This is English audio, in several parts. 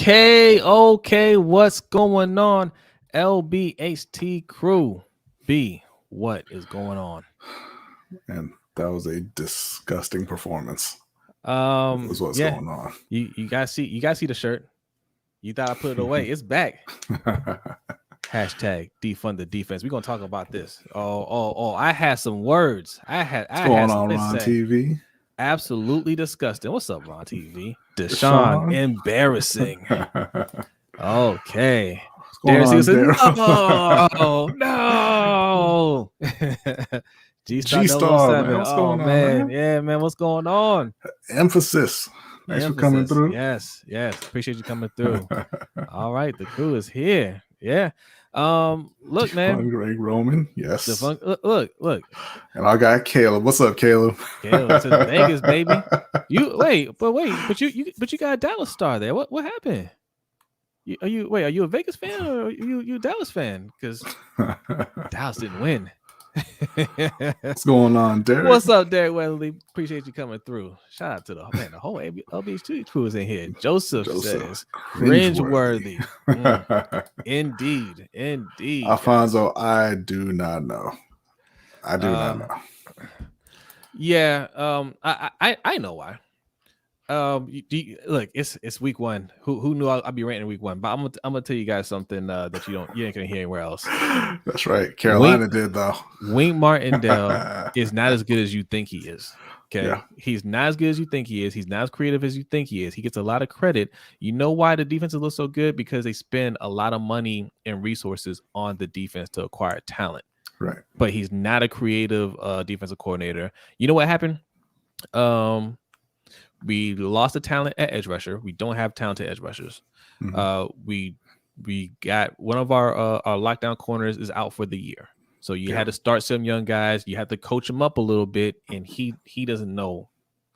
Okay. What's going on? LBHT crew. B, what is going on? And that was a disgusting performance. Is what's going on. You guys see the shirt. You thought I put it away. It's back. Hashtag defund the defense. We're gonna talk about this. Oh, I had some words. What's going on, Ron TV? Absolutely disgusting. What's up, Ron TV? Deshaun. Embarrassing. Okay. What's going on, no. G-Star 007. What's going on, man? Yeah, man. What's going on? Emphasis. Thanks for coming through. Yes. Appreciate you coming through. All right, the crew is here. Yeah. Look, man. Greg Roman. Yes. Look. And I got Caleb. What's up, Caleb? Caleb's in Vegas, baby. But you got a Dallas star there. What happened? Are you a Vegas fan or are you a Dallas fan? Because Dallas didn't win. What's going on, Derek? What's up, Derek Weatherly? Appreciate you coming through. Shout out to the whole LBH2 crew is in here. Joseph says cringeworthy. Indeed. Alfonso, I do not know. I do not know. Yeah, I know why. Look, it's week one. Who knew I'd be ranting week one? But I'm gonna tell you guys something that you ain't gonna hear anywhere else. That's right. Carolina did though. Wink Martindale is not as good as you think he is. Okay, yeah. He's not as good as you think he is. He's not as creative as you think he is. He gets a lot of credit. You know why the defense looks so good? Because they spend a lot of money and resources on the defense to acquire talent. Right. But he's not a creative defensive coordinator. You know what happened? We lost the talent at edge rusher. We don't have talented edge rushers. Mm-hmm. We got one of our lockdown corners is out for the year. So you had to start some young guys. You had to coach him up a little bit, and he doesn't know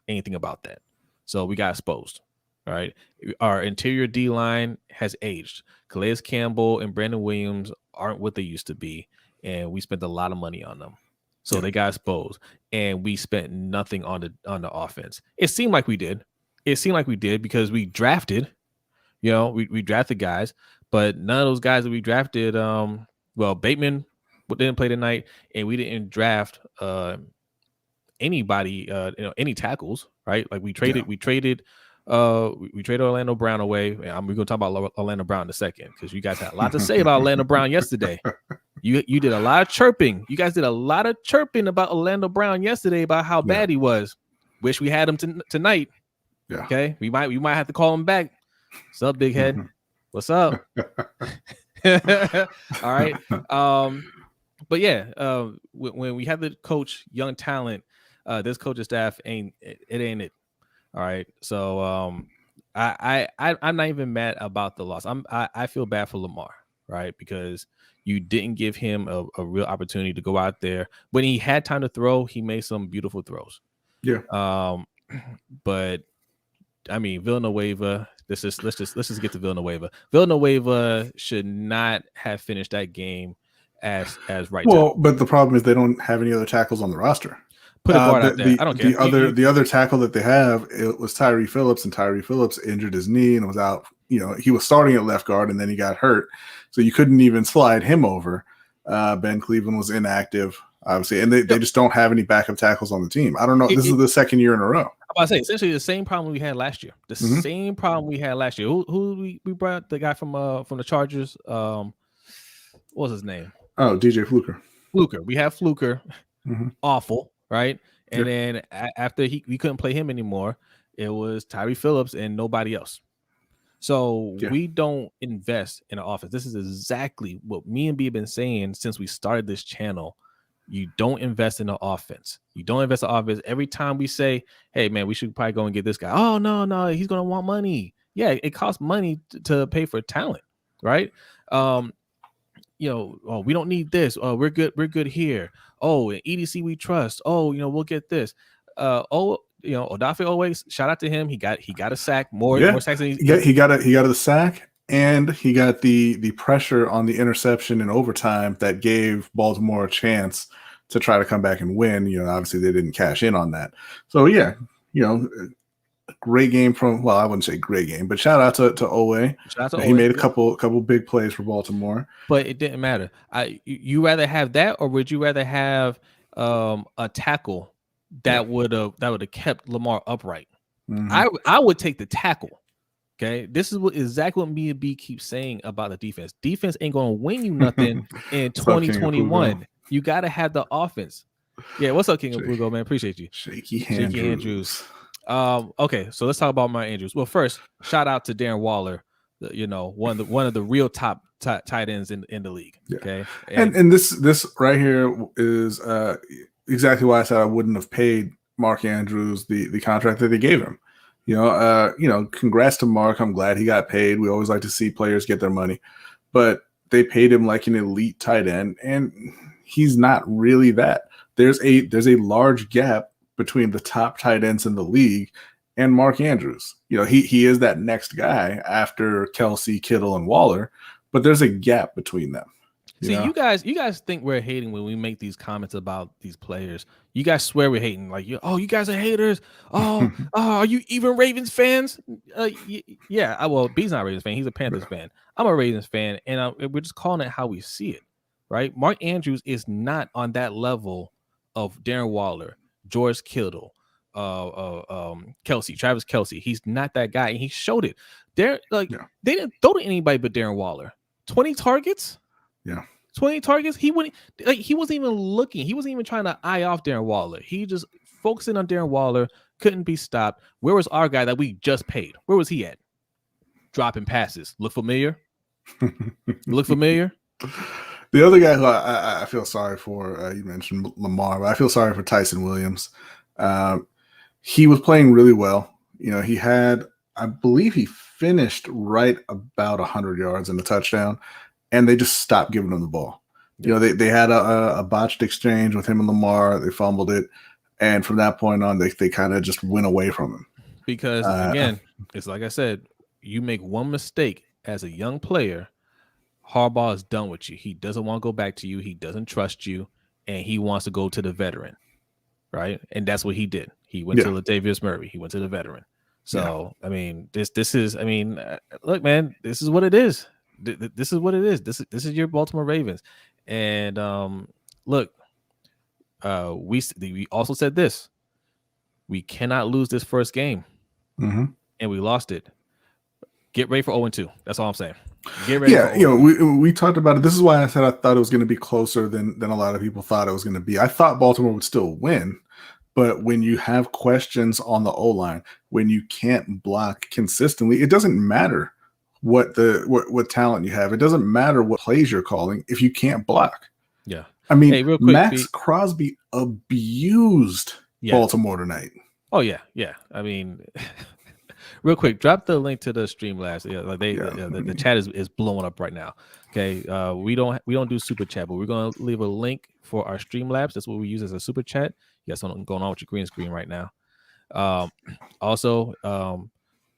anything about that. So we got exposed. All right. Our interior D line has aged. Calais Campbell and Brandon Williams aren't what they used to be, and we spent a lot of money on them. So they got exposed, and we spent nothing on the offense. It seemed like we did. Because we drafted, we drafted guys, but none of those guys that we drafted. Bateman didn't play tonight, and we didn't draft anybody, any tackles, right? Like we traded Orlando Brown away. We're going to talk about Orlando Brown in a second because you guys had a lot to say about Orlando Brown yesterday. You did a lot of chirping. You guys did a lot of chirping about Orlando Brown yesterday about how bad he was. Wish we had him tonight. Yeah. Okay, we might have to call him back. What's up, big head? What's up? All right. But yeah, when we have to coach young talent, this coaching staff ain't it. All right. So I'm not even mad about the loss. I feel bad for Lamar, right? Because you didn't give him a real opportunity to go out there. When he had time to throw, he made some beautiful throws. Yeah. But I mean, Villanueva, let's just get to Villanueva. Villanueva should not have finished that game as right. Well, but the problem is they don't have any other tackles on the roster. Put a guard out there. I don't care. The other tackle that they have, it was Tyree Phillips, and Tyree Phillips injured his knee and was out. He was starting at left guard and then he got hurt, so you couldn't even slide him over. Ben Cleveland was inactive, obviously, and they just don't have any backup tackles on the team. I don't know. This is the second year in a row. I'm about to say essentially the same problem we had last year. Same problem we had last year. Who we brought the guy from the Chargers? What was his name? Oh, DJ Fluker. We have Fluker. Awful, right? And then after we couldn't play him anymore, it was Tyree Phillips and nobody else. So we don't invest in an offense. This is exactly what me and B have been saying since we started this channel. You don't invest in the offense. You don't invest in offense. Every time we say, hey, man, we should probably go and get this guy. Oh, no, he's going to want money. Yeah, it costs money to pay for talent, right? Oh, we don't need this. Oh, we're good here. Oh, in EDC we trust. Oh, we'll get this. Odafe always, shout out to him. He got a sack, more sacks than he got a sack, and he got the pressure on the interception in overtime that gave Baltimore a chance to try to come back and win. Obviously they didn't cash in on that. So great game from, well, I wouldn't say great game, but shout out to Owe. Shout out to He Owe. made a couple big plays for Baltimore. But it didn't matter. You rather have that, or would you rather have a tackle that would have kept Lamar upright? Mm-hmm. I would take the tackle. Okay, this is exactly what me and B keep saying about the defense. Defense ain't gonna win you nothing in 2021. You gotta have the offense. Yeah, what's up, King of Plugo, man? Appreciate you. Shaky Andrews. Okay, so let's talk about my Andrews. Well, first, shout out to Darren Waller. One of the real top tight ends in the league. Yeah. Okay, and this right here is exactly why I said I wouldn't have paid Mark Andrews the contract that they gave him. Congrats to Mark. I'm glad he got paid. We always like to see players get their money, but they paid him like an elite tight end, and he's not really that. There's a large gap between the top tight ends in the league and Mark Andrews. He is that next guy after Kelsey, Kittle, and Waller, but there's a gap between them. You guys think we're hating when we make these comments about these players. You guys swear we're hating. Like, you guys are haters. Are you even Ravens fans? Yeah. Well, B's not a Ravens fan. He's a Panthers fan. I'm a Ravens fan, and we're just calling it how we see it, right? Mark Andrews is not on that level of Darren Waller, George Kittle, Travis Kelsey. He's not that guy, and he showed it. They didn't throw to anybody but Darren Waller. 20 targets. Yeah, 20 targets. He wasn't even looking. He wasn't even trying to eye off Darren Waller. He just focusing on Darren Waller. Couldn't be stopped. Where was our guy that we just paid? Where was he at? Dropping passes. Look familiar? Look familiar? The other guy who I feel sorry for, you mentioned Lamar, but I feel sorry for Tyson Williams. He was playing really well. He had, I believe he finished right about 100 yards in the touchdown, and they just stopped giving him the ball. They had a botched exchange with him and Lamar. They fumbled it, and from that point on, they kind of just went away from him. Because again, it's like I said, you make one mistake as a young player, Harbaugh is done with you. He doesn't want to go back to you. He doesn't trust you, and he wants to go to the veteran, right? And that's what he did. He went to Latavius Murray. He went to the veteran. So I mean, this is. I mean, look, man, this is what it is. This is what it is. This is your Baltimore Ravens, and look, we also said this: we cannot lose this first game, and we lost it. Get ready for 0-2. That's all I'm saying. Get ready. Yeah, we talked about it. This is why I said I thought it was going to be closer than a lot of people thought it was going to be. I thought Baltimore would still win, but when you have questions on the O-line, when you can't block consistently, it doesn't matter what talent you have. It doesn't matter what plays you're calling if you can't block. Yeah. I mean, real quick, Max Crosby abused Baltimore tonight. Oh yeah. Yeah. I mean, real quick, drop the link to the Streamlabs. The chat is blowing up right now. Okay. We don't do super chat, but we're going to leave a link for our Streamlabs. That's what we use as a super chat. You got something going on with your green screen right now. Also,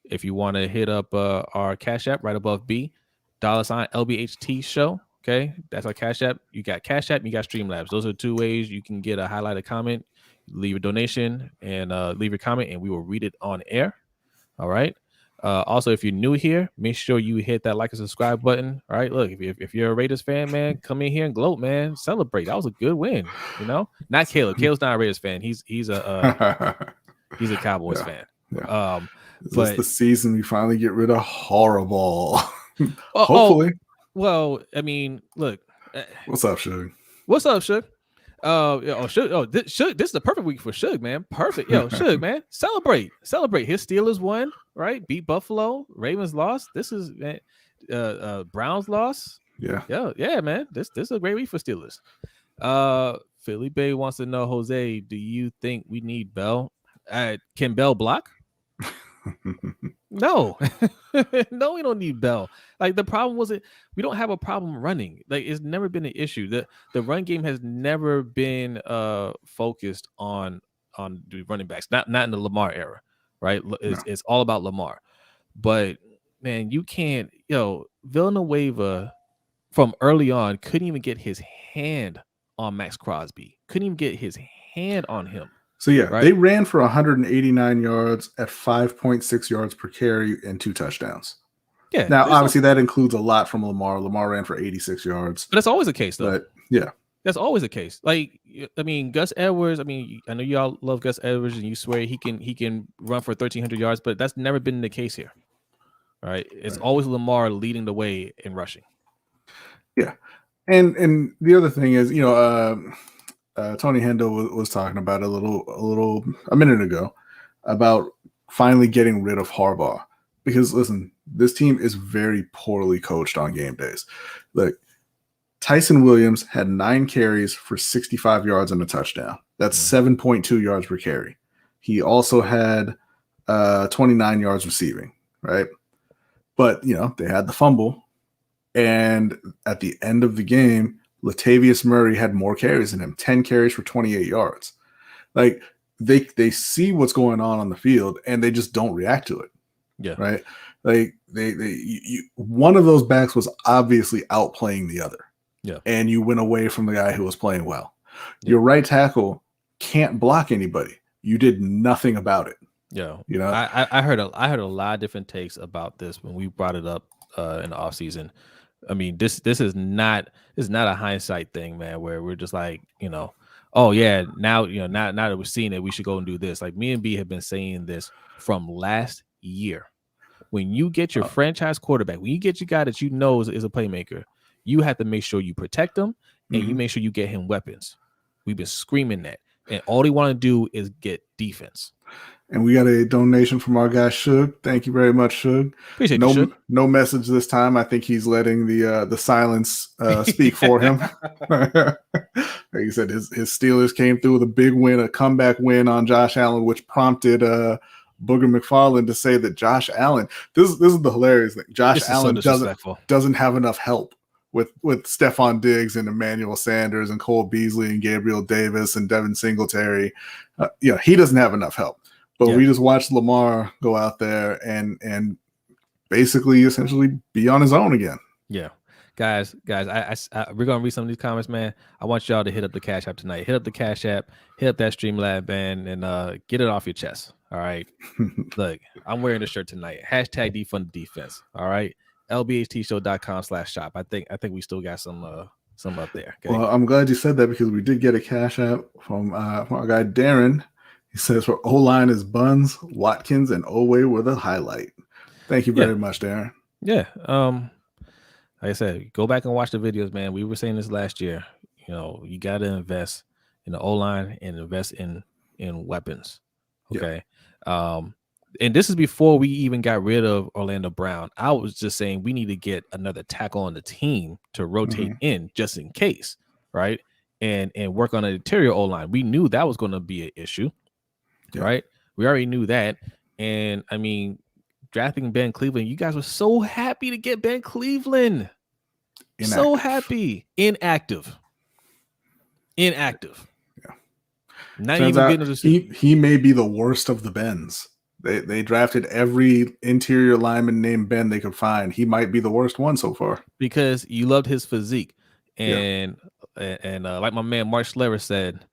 if you want to hit up our Cash App right above B, $LBHT show. Okay, that's our Cash App. You got Cash App, you got Streamlabs. Those are two ways you can get a highlighted comment, leave a donation, and leave your comment, and we will read it on air. All right. Also, if you're new here, make sure you hit that like and subscribe button. All right. Look, if you're a Raiders fan, man, come in here and gloat, man. Celebrate. That was a good win. Not Caleb. Caleb's not a Raiders fan. He's a Cowboys fan. Yeah. Is this the season we finally get rid of Horrible? Hopefully. Well, I mean, look. What's up, Suge? What's up, Suge? Suge. This is the perfect week for Suge, man. Perfect. Suge, man. Celebrate. His Steelers won, right? Beat Buffalo. Ravens lost. This is Browns lost. Yeah, man. This is a great week for Steelers. Philly Bay wants to know, Jose, do you think we need Bell? Can Bell block? No. No, we don't need Bell. Like, the problem wasn't, we don't have a problem running. Like, it's never been an issue. The run game has never been focused on the running backs. Not in the Lamar era, right? It's all about Lamar. But man, you can't, Villanueva from early on couldn't even get his hand on Max Crosby. Couldn't even get his hand on him. So yeah, right? they ran for 189 yards at 5.6 yards per carry and 2 touchdowns. Yeah. Now, obviously, that includes a lot from Lamar. Lamar ran for 86 yards. But that's always the case, though. But yeah, that's always the case. Like, I mean, Gus Edwards. I mean, I know y'all love Gus Edwards, and you swear he can run for 1,300 yards, but that's never been the case here. Right? It's always Lamar leading the way in rushing. Yeah, and the other thing is, Tony Hendo was talking about a minute ago about finally getting rid of Harbaugh, because listen, this team is very poorly coached on game days. Look, Tyson Williams had 9 carries for 65 yards and a touchdown. That's 7.2 yards per carry. He also had 29 yards receiving, right? But they had the fumble, and at the end of the game, Latavius Murray had more carries than him, 10 carries for 28 yards. Like, they see what's going on the field, and they just don't react to it. Yeah. Right. Like one of those backs was obviously outplaying the other. Yeah. And you went away from the guy who was playing well. Yeah. Your right tackle can't block anybody. You did nothing about it. Yeah. I heard a lot of different takes about this when we brought it up in the offseason. I mean, this is not a hindsight thing, man, where we're just like, oh yeah, now that we're seeing it, we should go and do this. Like, me and B have been saying this from last year. When you get your franchise quarterback, when you get your guy that is a playmaker, you have to make sure you protect him, and you make sure you get him weapons. We've been screaming that, and all they want to do is get defense. And we got a donation from our guy Suge. Thank you very much, Suge. Appreciate you, Suge. No message this time. I think he's letting the silence speak for him. Like you said, his Steelers came through with a big win, a comeback win on Josh Allen, which prompted Booger McFarland to say that Josh Allen. This is the hilarious thing. Josh Allen doesn't have enough help with Stephon Diggs and Emmanuel Sanders and Cole Beasley and Gabriel Davis and Devin Singletary. He doesn't have enough help. But we just watched Lamar go out there and basically essentially be on his own again. Yeah. Guys, we're going to read some of these comments, man. I want y'all to hit up the Cash App tonight. Hit up the Cash App, hit up that Streamlab, man, and get it off your chest. All right. Look, I'm wearing the shirt tonight. Hashtag defund the defense. All right. lbhtshow.com/shop. I think we still got some up there. Okay? Well, I'm glad you said that, because we did get a Cash App from our guy Darren. He says for O-line is Buns, Watkins, and Oweh were the highlight. Thank you very much, Darren. Yeah. Like I said, go back and watch the videos, man. We were saying this last year. You got to invest in the O-line and invest in weapons. Okay. Yeah. And this is before we even got rid of Orlando Brown. I was just saying we need to get another tackle on the team to rotate in just in case, right? And work on an interior O-line. We knew that was going to be an issue. Yeah. Right. We already knew that. And I mean, drafting Ben Cleveland, you guys were so happy to get Ben Cleveland. So happy. Inactive. Yeah. Not Turns even out he may be the worst of the Bens. They drafted every interior lineman named Ben they could find. He might be the worst one so far. Because you loved his physique. And like my man Mark Schlever said,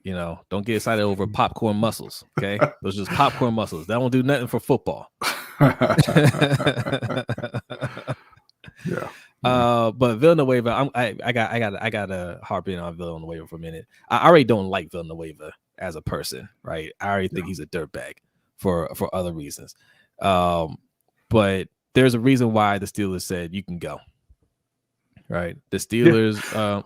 don't get excited over popcorn muscles. Okay, those are just popcorn muscles. That won't do nothing for football. Yeah. But Villanueva, I got to harp in on Villanueva for a minute. I already don't like Villanueva as a person, right? I already think he's a dirtbag for other reasons. But there's a reason why the Steelers said you can go. Right, the Steelers.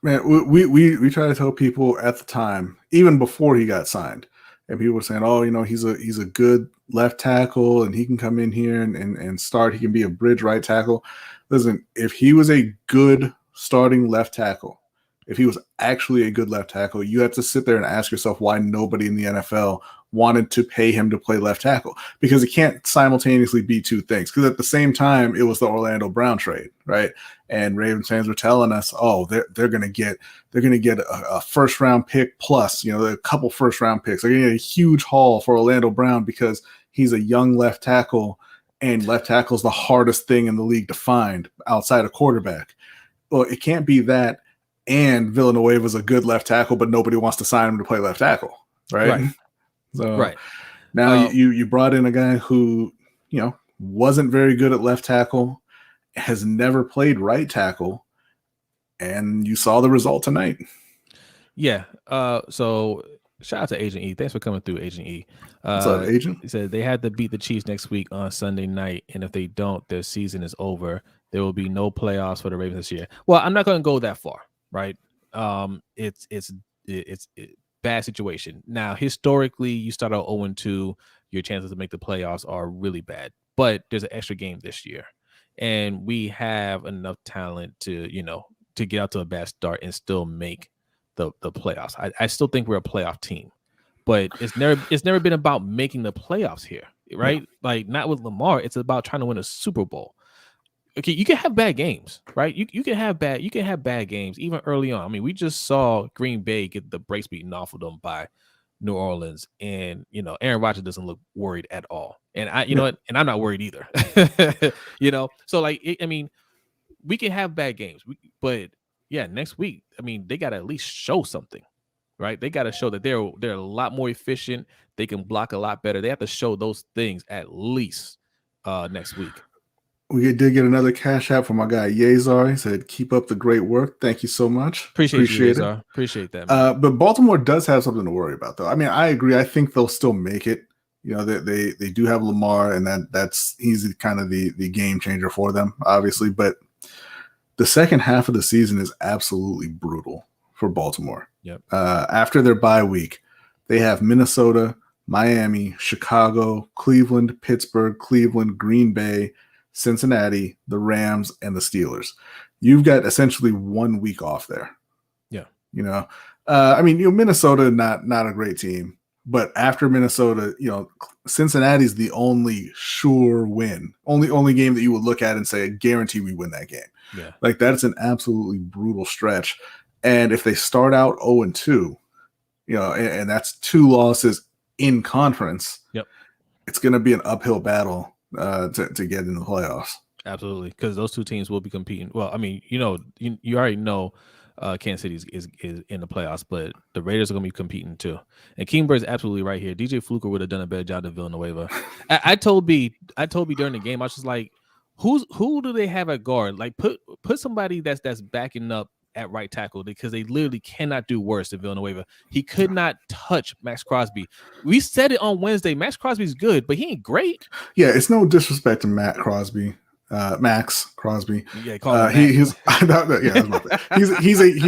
Man, we try to tell people at the time, even before he got signed, and people were saying, "Oh, he's a good left tackle, and he can come in here and start. He can be a bridge right tackle." Listen, if he was a good starting left tackle, if he was actually a good left tackle, you have to sit there and ask yourself why nobody in the NFL wanted to pay him to play left tackle, because it can't simultaneously be two things. Because at the same time, it was the Orlando Brown trade, right? And Ravens fans were telling us, "Oh, they're gonna get a first round pick plus, a couple first round picks. They're gonna get a huge haul for Orlando Brown because he's a young left tackle, and left tackle is the hardest thing in the league to find outside of quarterback." Well, it can't be that. and Villanueva's a good left tackle, but nobody wants to sign him to play left tackle, right? So now you brought in a guy who, wasn't very good at left tackle, has never played right tackle, and you saw the result tonight. Yeah. So shout out to Agent E. Thanks for coming through, Agent E. What's up, Agent? He said they had to beat the Chiefs next week on Sunday night, and if they don't, their season is over. There will be no playoffs for the Ravens this year. Well, I'm not going to go that far, right? It's bad situation. Now, historically, you start out 0-2, your chances to make the playoffs are really bad. But there's an extra game this year, and we have enough talent to get out to a bad start and still make the playoffs. I still think we're a playoff team, but it's never been about making the playoffs here, right? Yeah. Like not with Lamar. It's about trying to win a Super Bowl. Okay, you can have bad games, right? You can have bad games even early on. I mean, we just saw Green Bay get the brakes beaten off of them by New Orleans, and Aaron Rodgers doesn't look worried at all, and and I'm not worried either. So like we can have bad games, but yeah, next week, they got to at least show something, right? They got to show that they're a lot more efficient. They can block a lot better. They have to show those things at least next week. We did get another cash app from my guy Yazar. He said, "Keep up the great work. Thank you so much. Appreciate you, Yazar. Appreciate that, man." But Baltimore does have something to worry about, though. I agree. I think they'll still make it. They do have Lamar, and he's kind of the game changer for them, obviously. But the second half of the season is absolutely brutal for Baltimore. Yep. After their bye week, they have Minnesota, Miami, Chicago, Cleveland, Pittsburgh, Cleveland, Green Bay, Cincinnati, the Rams, and the Steelers. You've got essentially 1 week off there. Yeah. Minnesota, not a great team, but after Minnesota, Cincinnati's the only sure win, only game that you would look at and say, guarantee we win that game. Yeah. Like that's an absolutely brutal stretch. And if they start out 0-2, and that's 2 losses in conference, yep, it's going to be an uphill battle to get in the playoffs. Absolutely, because those two teams will be competing. Well, you already know Kansas City is in the playoffs, but the Raiders are going to be competing too. And King Bird's absolutely right here. DJ Fluker would have done a better job than Villanueva. I told B during the game, I was just like, who do they have at guard? Like put somebody that's backing up at right tackle, because they literally cannot do worse than Villanueva. He could not touch Max Crosby. We said it on Wednesday. Max Crosby's good, but he ain't great. Yeah, it's no disrespect to Max Crosby. Yeah, call him he's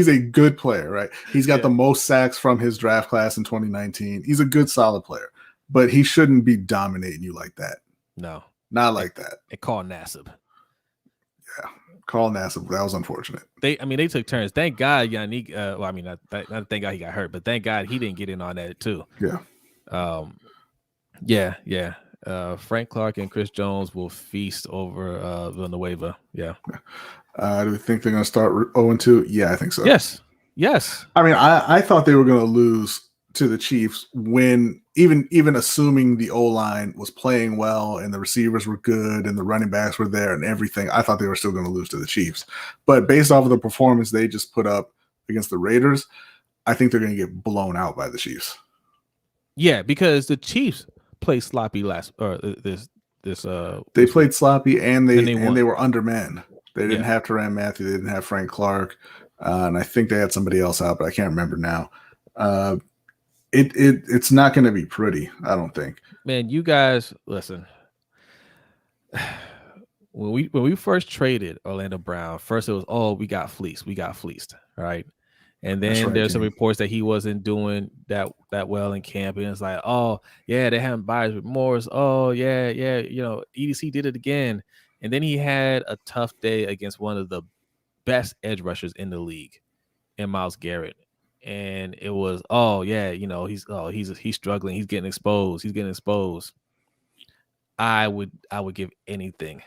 a good player, right? He's got the most sacks from his draft class in 2019. He's a good, solid player, but he shouldn't be dominating you like that. No, not like that. And call Nassib. Yeah. Carl Nassib, that was unfortunate. They took turns. Thank God Yannick. Not thank God he got hurt, but thank God he didn't get in on that too. Yeah. Frank Clark and Chris Jones will feast over Villanueva. Yeah. Do we think they're going to start 0-2? Yeah, I think so. Yes. I thought they were going to lose to the Chiefs when even assuming the O-line was playing well and the receivers were good and the running backs were there and everything, I thought they were still going to lose to the Chiefs. But based off of the performance they just put up against the Raiders, I think they're going to get blown out by the Chiefs. Yeah, because the Chiefs played sloppy they played sloppy and they were undermanned. They didn't have Tyrann Mathieu, they didn't have Frank Clark, and I think they had somebody else out, but I can't remember now. It's not going to be pretty, I don't think. Man, you guys, listen. When we first traded Orlando Brown, first it was, we got fleeced, right? And then there's some reports that he wasn't doing that well in camp, and it's like, they haven't buyer's remorse. EDC did it again, and then he had a tough day against one of the best edge rushers in the league, in Myles Garrett. And it was, he's struggling. He's getting exposed. I would give anything.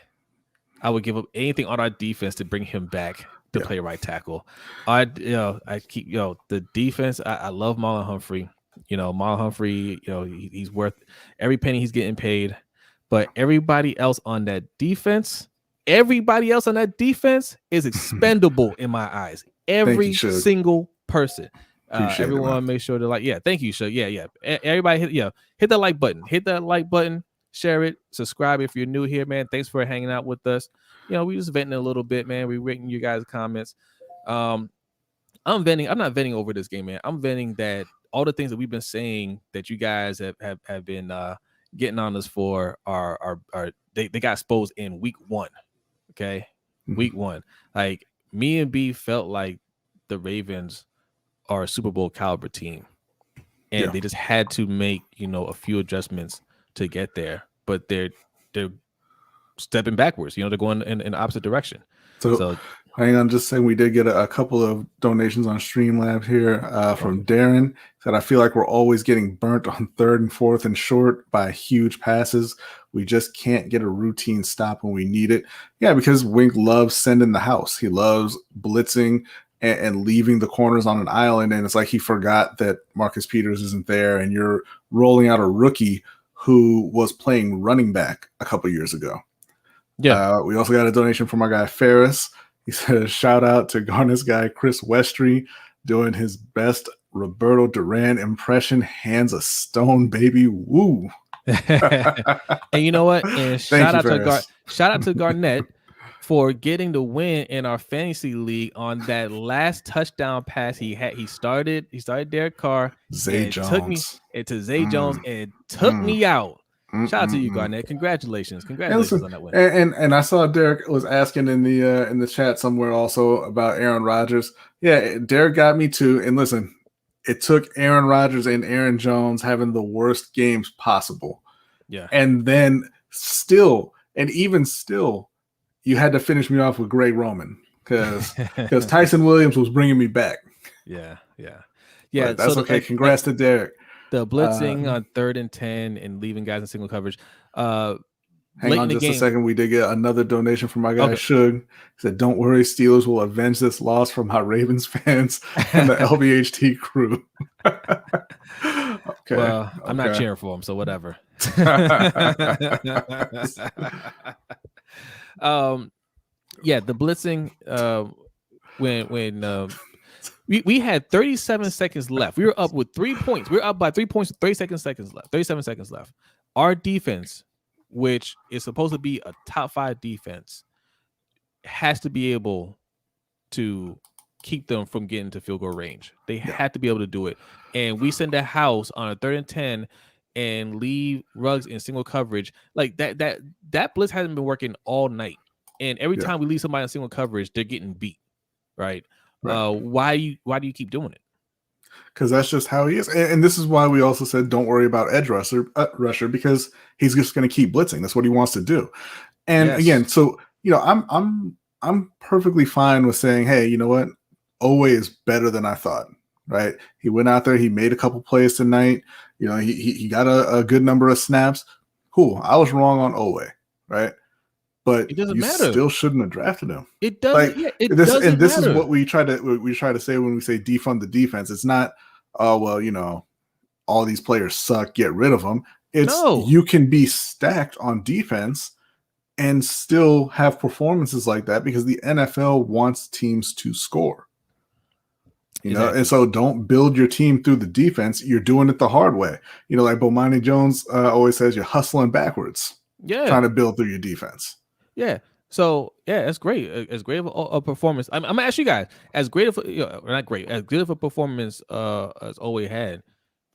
I would give up anything on our defense to bring him back to play right tackle. The defense. I love Marlon Humphrey. Marlon Humphrey, he's worth every penny he's getting paid. But everybody else on that defense is expendable in my eyes. Every single person. Everyone make sure to like. Yeah, thank you, Shug. Yeah. Everybody hit that like button. Hit that like button. Share it. Subscribe if you're new here, man. Thanks for hanging out with us. We just venting a little bit, man. We reading you guys' comments. I'm venting. I'm not venting over this game, man. I'm venting that all the things that we've been saying that you guys have been getting on us for are they got exposed in week 1. Okay, week 1. Like me and B felt like the Ravens are a Super Bowl caliber team, and they just had to make a few adjustments to get there, but they're stepping backwards. They're going in the opposite direction. So hang on, just saying we did get a couple of donations on Streamlab here from Darren. Said, I feel like we're always getting burnt on 3rd and 4th and short by huge passes. We just can't get a routine stop when we need it. Yeah, because Wink loves sending the house. He loves blitzing and leaving the corners on an island. And it's like he forgot that Marcus Peters isn't there, and you're rolling out a rookie who was playing running back a couple years ago. Yeah. We also got a donation from our guy Ferris. He says, shout out to Garnet's guy Chris Westry doing his best Roberto Duran impression. Hands of stone, baby. Woo. And you know what? And shout out to Garnett for getting the win in our fantasy league on that last touchdown pass he had. He started Derek Carr. Zay Jones. Took me to Zay Jones and took me out. Shout out to you, Garnett. Congratulations on that win. And I saw Derek was asking in the chat somewhere also about Aaron Rodgers. Yeah, Derek got me too. And listen, it took Aaron Rodgers and Aaron Jones having the worst games possible. Yeah. And then even still, you had to finish me off with Greg Roman because Tyson Williams was bringing me back. Yeah. But that's okay. Congrats to Derek. The blitzing on 3rd and 10 and leaving guys in single coverage. Hang on just a second. We did get another donation from my guy Shug. He said, don't worry, Steelers will avenge this loss from our Ravens fans and the LBHT crew. Okay. Well, I'm not cheering for him, so whatever. The blitzing when we had 37 seconds left. We were up with 3 points. We were up by 3 points with 37 seconds left. Our defense, which is supposed to be a top 5 defense, has to be able to keep them from getting to field goal range. They have to be able to do it. And we send a house on a 3rd and 10 and leave Ruggs in single coverage. Like that blitz hasn't been working all night. And every time we leave somebody in single coverage, they're getting beat. Right. Why do you keep doing it? Because that's just how he is. And this is why we also said don't worry about edge rusher because he's just going to keep blitzing. That's what he wants to do. And again, so I'm perfectly fine with saying, hey, you know what? Owe is better than I thought. Right? He went out there, he made a couple plays tonight. He got a good number of snaps. Cool. I was wrong on Owe, right? But it doesn't matter. Still shouldn't have drafted him. It doesn't. This is what we try to say when we say defund the defense. It's not, all these players suck, get rid of them. It's you can be stacked on defense and still have performances like that because the NFL wants teams to score. And so don't build your team through the defense. You're doing it the hard way. Like Bomani Jones always says, you're hustling backwards. Yeah, trying to build through your defense. Yeah. So that's great. As great of a performance. I'm gonna ask you guys, as great of not great, as good of a performance as Owe had,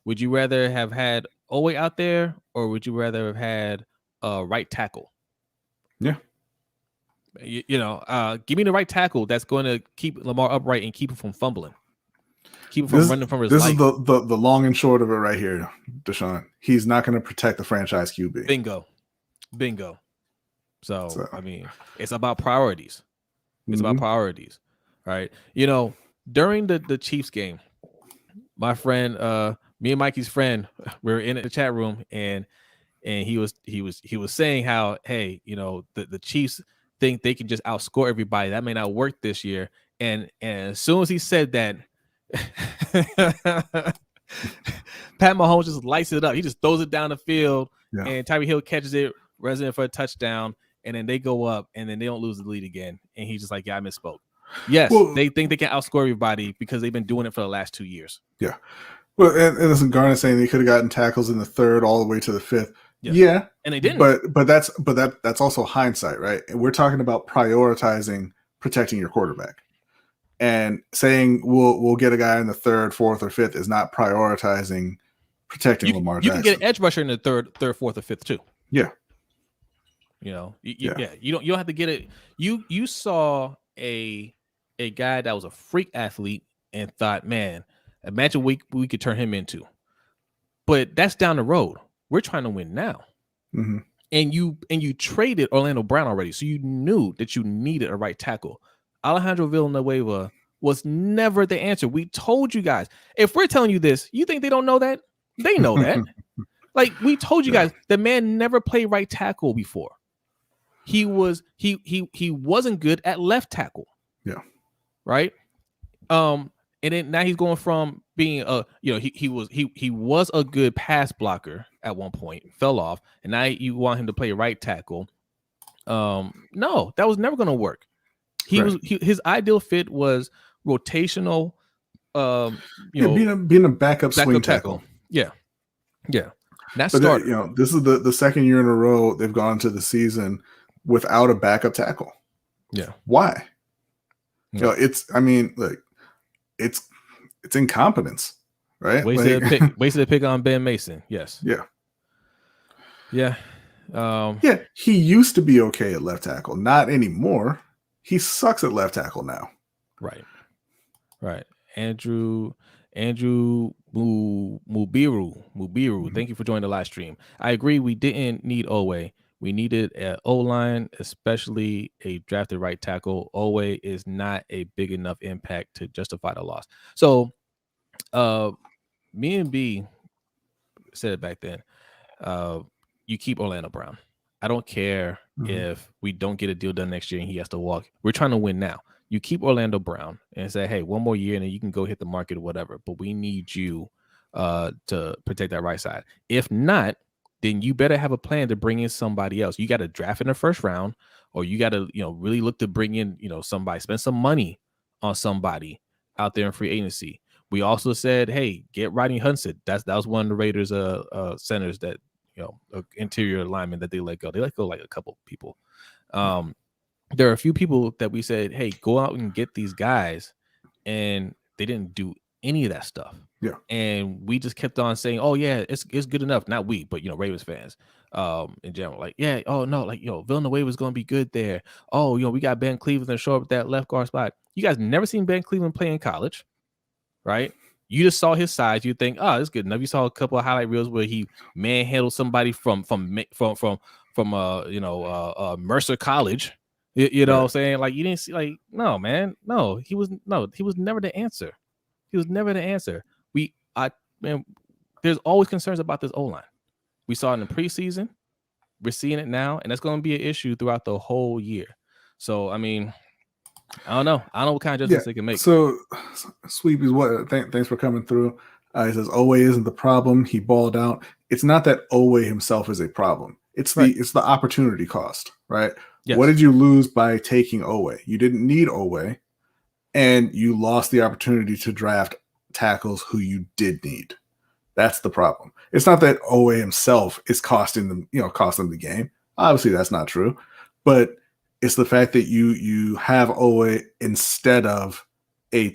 would you rather have had Owe out there or would you rather have had a right tackle? Yeah. Give me the right tackle that's going to keep Lamar upright and keep him from fumbling. Keep him from running from his life. This is the long and short of it right here, Deshaun. He's not going to protect the franchise QB. Bingo. So, I mean, it's about priorities. It's about priorities, right? During the Chiefs game, my friend, me and Mikey's friend, we were in the chat room, and he was saying how, hey, the Chiefs think they can just outscore everybody. That may not work this year. And as soon as he said that, Pat Mahomes just lights it up. He just throws it down the field, and Tyreek Hill catches it, runs in for a touchdown, and then they go up, and then they don't lose the lead again. And he's just like, yeah, I misspoke. Yes, Well, they think they can outscore everybody because they've been doing it for the last 2 years. yeah. Well, and listen, Garnet saying they could have gotten tackles in the third all the way to the fifth. Yeah, and they didn't. But that's also hindsight, right? And we're talking about prioritizing protecting your quarterback, and saying we'll get a guy in the third, fourth, or fifth is not prioritizing protecting Lamar Jackson. You can get an edge rusher in the third, fourth, or fifth too. Yeah. You know, you don't have to get it. You saw a guy that was a freak athlete and thought, man, imagine we could turn him into. But that's down the road. We're trying to win now. Mm-hmm. And you traded Orlando Brown already, so you knew that you needed a right tackle. Alejandro Villanueva was never the answer. We told you guys. If we're telling you this, you think they don't know that? They know that. Like, we told you guys, the man never played right tackle before. He wasn't good at left tackle. Yeah. Right. And then now he's going from being he was a good pass blocker at one point, fell off, and now you want him to play right tackle. No, that was never going to work. His ideal fit was rotational. Being a backup swing tackle. Yeah. That's started. This is the second year in a row they've gone to the season without a backup tackle. Yeah. Why? Yeah. It's incompetence, right? Wasted a pick on Ben Mason. Yes. Yeah. Yeah. He used to be okay at left tackle, not anymore. He sucks at left tackle now. Right. Andrew Mubiru. Thank you for joining the live stream. I agree. We didn't need Owe. We needed an O-line, especially a drafted right tackle. Owe is not a big enough impact to justify the loss. So, me and B said it back then. You keep Orlando Brown. I don't care if we don't get a deal done next year and he has to walk. We're trying to win now. You keep Orlando Brown and say, hey, one more year and then you can go hit the market or whatever. But we need you to protect that right side. If not, then you better have a plan to bring in somebody else. You got to draft in the first round, or you got to, really look to bring in, somebody, spend some money on somebody out there in free agency. We also said, hey, get Rodney Hudson. That was one of the Raiders centers that, interior linemen that they let go. They let go like a couple people. There are a few people that we said, hey, go out and get these guys, and they didn't do any of that stuff. Yeah. And we just kept on saying, oh yeah, it's good enough. Not we, but Ravens fans in general. Like, yeah, oh no, like Villanueva was gonna be good there. Oh, we got Ben Cleveland to show up at that left guard spot. You guys never seen Ben Cleveland play in college, right? You just saw his size. You think, oh, it's good enough. You saw a couple of highlight reels where he manhandled somebody from Mercer College. You know what I'm saying? Like, you didn't see, like, no, man. No, he was never the answer. He was never the answer. There's always concerns about this O-line. We saw it in the preseason. We're seeing it now, and that's going to be an issue throughout the whole year. So, I mean, I don't know. I don't know what kind of adjustments they can make. So, Sweep is what? Thanks for coming through. He says Owe isn't the problem. He balled out. It's not that Owe himself is a problem. It's the opportunity cost, right? Yes. What did you lose by taking Owe? You didn't need Owe, and you lost the opportunity to draft tackles who you did need. That's the problem. It's not that Owe himself is costing them the game. Obviously, that's not true, but it's the fact that you have Owe instead of a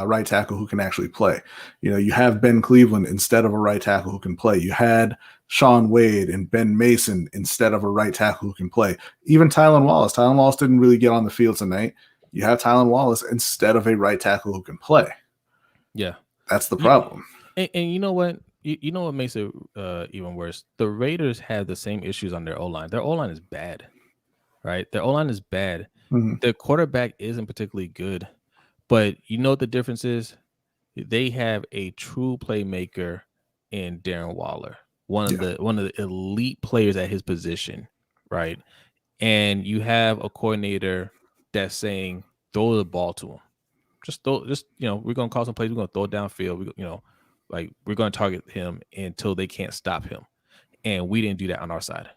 right tackle who can actually play. You have Ben Cleveland instead of a right tackle who can play. You had Sean Wade and Ben Mason instead of a right tackle who can play. Even Tylan Wallace. Tylan Wallace didn't really get on the field tonight. You have Tylan Wallace instead of a right tackle who can play. Yeah, that's the problem. And you know what? You know what makes it even worse? The Raiders have the same issues on their O-line. Their O-line is bad, right? Their O-line is bad. Mm-hmm. Their quarterback isn't particularly good, but you know what the difference is? They have a true playmaker in Darren Waller, one of the elite players at his position, right? And you have a coordinator that's saying throw the ball to him. We're gonna call some plays. We're gonna throw it downfield. We're gonna target him until they can't stop him. And we didn't do that on our side.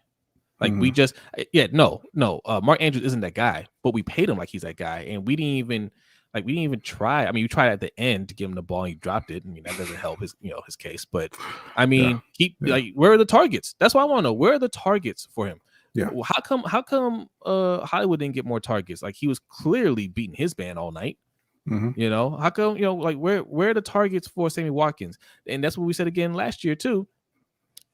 Like we just, no. Mark Andrews isn't that guy, but we paid him like he's that guy, and we didn't even try. I mean, you tried at the end to give him the ball, and he dropped it. I mean, that doesn't help his case. But I mean, where are the targets? That's why I want to know, where are the targets for him? Yeah. How come Hollywood didn't get more targets? Like he was clearly beating his band all night. Mm-hmm. How come like where are the targets for Sammy Watkins? And that's what we said again last year too.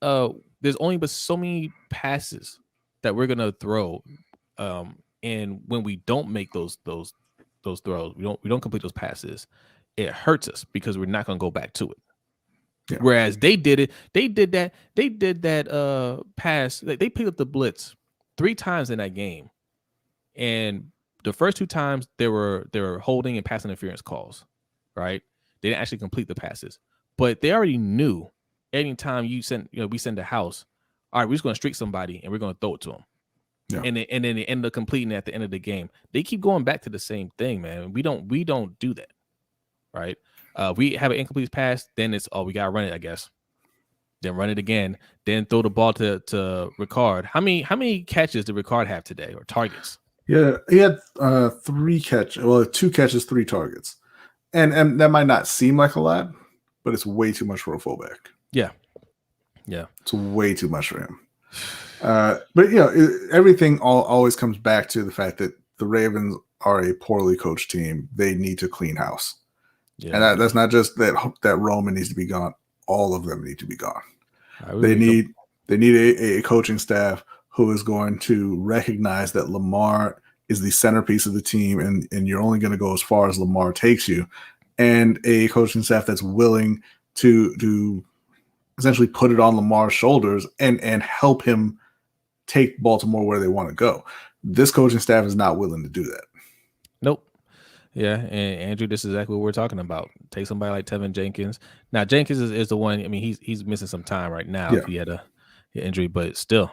There's only but so many passes that we're gonna throw, and when we don't make those throws, we don't complete those passes, it hurts us because we're not gonna go back to it. Yeah. Whereas they did that pass. They picked up the blitz 3 times in that game, and the first 2 times they were holding and pass interference calls, right? They didn't actually complete the passes, but they already knew anytime we send a house, all right, we're just going to streak somebody and we're going to throw it to them. Yeah. And then they end up completing at the end of the game. They keep going back to the same thing, man. We don't do that, right? We have an incomplete pass, then it's we got to run it, I guess. Then run it again, then throw the ball to Ricard. How many catches did Ricard have today, or targets? Yeah, he had 3 catches. Well, 2 catches, 3 targets. And that might not seem like a lot, but it's way too much for a fullback. Yeah. It's way too much for him. But everything always comes back to the fact that the Ravens are a poorly coached team. They need to clean house. Yeah. And that's not just that Roman needs to be gone. All of them need to be gone. They need a coaching staff who is going to recognize that Lamar is the centerpiece of the team, and you're only going to go as far as Lamar takes you, and a coaching staff that's willing to essentially put it on Lamar's shoulders and help him take Baltimore where they want to go. This coaching staff is not willing to do that. Nope. Yeah, and Andrew, this is exactly what we're talking about. Take somebody like Tevin Jenkins. Now, Jenkins is the one. I mean, he's missing some time right now if he had an injury, but still,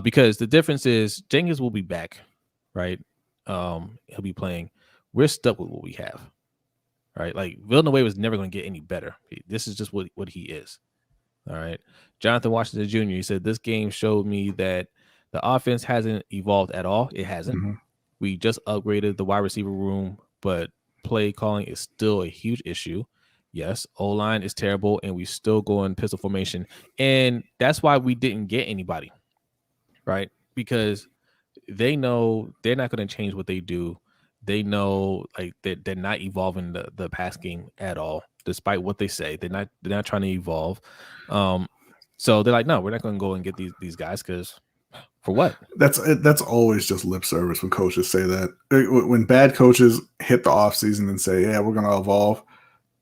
because the difference is Jenkins will be back, right? He'll be playing. We're stuck with what we have, right? Like Villanueva was never going to get any better. This is just what he is. All right. Jonathan Washington Jr., he said, this game showed me that the offense hasn't evolved at all. It hasn't. Mm-hmm. We just upgraded the wide receiver room, but play calling is still a huge issue. Yes, O-line is terrible, and we still go in pistol formation. And that's why we didn't get anybody, right? Because they know they're not going to change what they do. They know like they're not evolving the pass game at all, despite what they say. They're not trying to evolve. So they're like, no, we're not going to go and get these guys because for what? That's always just lip service when coaches say that. When bad coaches hit the offseason and say, yeah, we're going to evolve,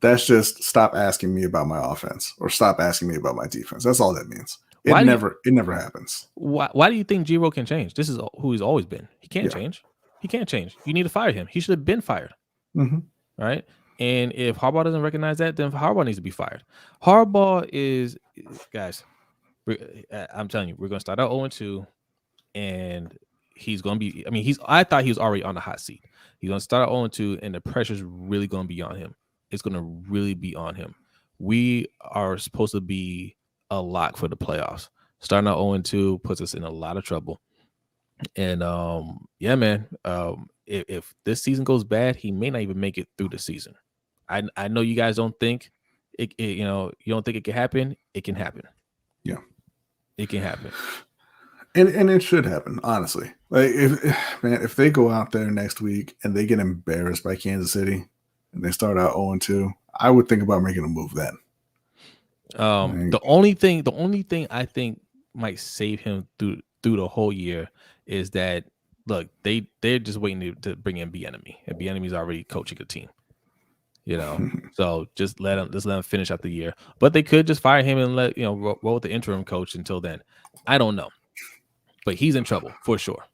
that's just stop asking me about my offense or stop asking me about my defense. That's all that means. It never happens. Why do you think Giro can change? This is who he's always been. He can't change. He can't change. You need to fire him. He should have been fired. Mm-hmm. Right? And if Harbaugh doesn't recognize that, then Harbaugh needs to be fired. Harbaugh is, guys, I'm telling you, we're going to start out 0-2, and he's going to be, I thought he was already on the hot seat. He's going to start out 0-2, and the pressure's really going to be on him. It's going to really be on him. We are supposed to be a lock for the playoffs. Starting out 0-2 puts us in a lot of trouble. And yeah, man, if this season goes bad, he may not even make it through the season. I know you guys don't think it you don't think it can happen. It can happen. Yeah, it can happen. And it should happen, honestly. Like if they go out there next week and they get embarrassed by Kansas City and they start out 0-2, I would think about making a move then. The only thing I think might save him through the whole year is that, look, they're just waiting to bring in Bieniemy, and Bieniemy's already coaching a team. So just let him finish out the year. But they could just fire him and let roll with the interim coach until then. I don't know, but he's in trouble for sure.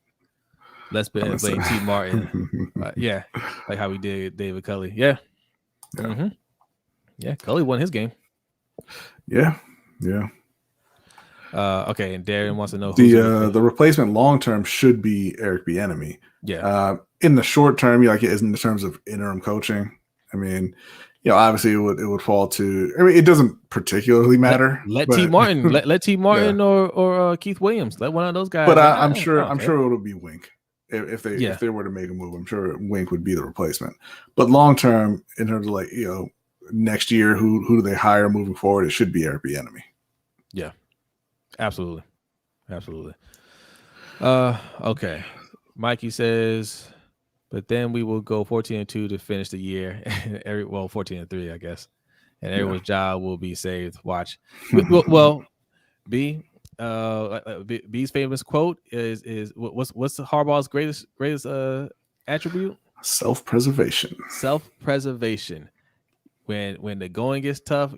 Let's blame T. Martin. Yeah, like how we did David Culley. Yeah. Mm-hmm. Yeah, Culley won his game. Yeah. Okay, and Darren wants to know the replacement long term should be Eric Bieniemy. Yeah. In the short term, like in the terms of interim coaching, obviously it would fall to. I mean, it doesn't particularly matter. Let T Martin, let T Martin or Keith Williams, let one of those guys. But I'm sure it'll be Wink if they were to make a move. I'm sure Wink would be the replacement. But long term, in terms of next year, who do they hire moving forward? It should be Eric Bieniemy. Yeah, absolutely. Okay. Mikey says, but then we will go 14-2 to finish the year. 14-3, I guess. And everyone's job will be saved. Watch. Well, B's famous quote is what's Harbaugh's greatest attribute? Self-preservation. When the going gets tough,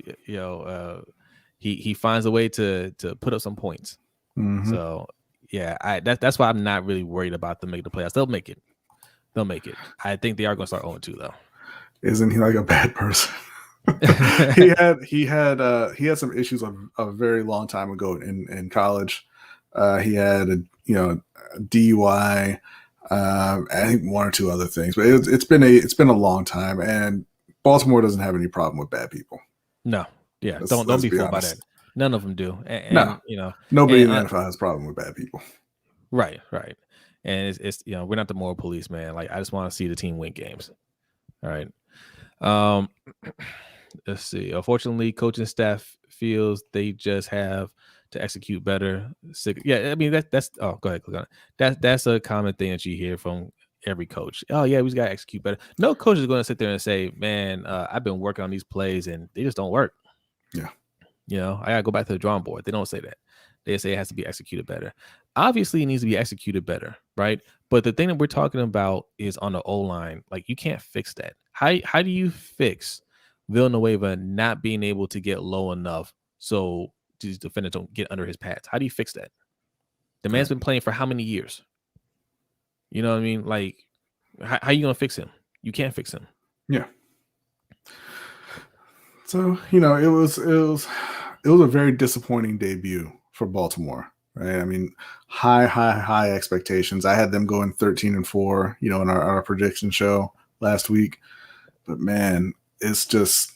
he finds a way to put up some points. Mm-hmm. So yeah, that's why I'm not really worried about them making the playoffs. They'll make it. I think they are going to start 0-2 though. Isn't he like a bad person? he had some issues a very long time ago in college. He had a DUI, I think one or two other things, but it's been a long time, and Baltimore doesn't have any problem with bad people. No, yeah, don't be fooled by that. None of them do. No, nobody in the NFL has a problem with bad people. Right. And it's we're not the moral police, man. Like, I just want to see the team win games. All right. Let's see. Unfortunately, coaching staff feels they just have to execute better. Yeah, I mean that's. Oh, go ahead, click on it. That's a common thing that you hear from every coach. Oh yeah, we just got to execute better. No coach is going to sit there and say, "Man, I've been working on these plays and they just don't work." Yeah. I gotta go back to the drawing board. They don't say that. They say it has to be executed better. Obviously, it needs to be executed better, right? But the thing that we're talking about is on the O-line. Like, you can't fix that. How do you fix Villanueva not being able to get low enough so these defenders don't get under his pads? How do you fix that? The man's been playing for how many years? You know what I mean? Like, how are you gonna fix him? You can't fix him. Yeah. So it was a very disappointing debut for Baltimore, right? I mean, high expectations. I had them going 13-4, in our prediction show last week, but man, it's just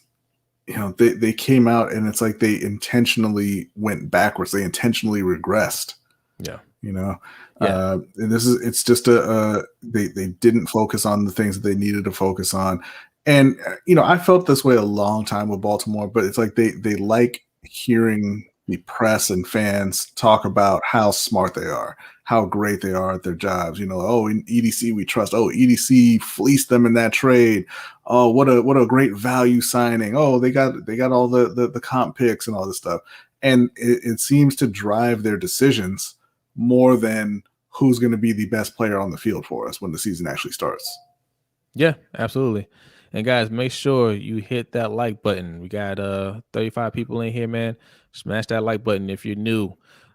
they came out and it's like they intentionally went backwards. They intentionally regressed. Yeah. And it's just they didn't focus on the things that they needed to focus on. And, I felt this way a long time with Baltimore, but it's like they like hearing the press and fans talk about how smart they are, how great they are at their jobs. In EDC we trust. Oh, EDC fleeced them in that trade. Oh, what a great value signing. Oh, they got all the comp picks and all this stuff. And it seems to drive their decisions more than who's going to be the best player on the field for us when the season actually starts. Yeah, absolutely. And guys, make sure you hit that like button. We got 35 people in here, man. Smash that like button. If you're new,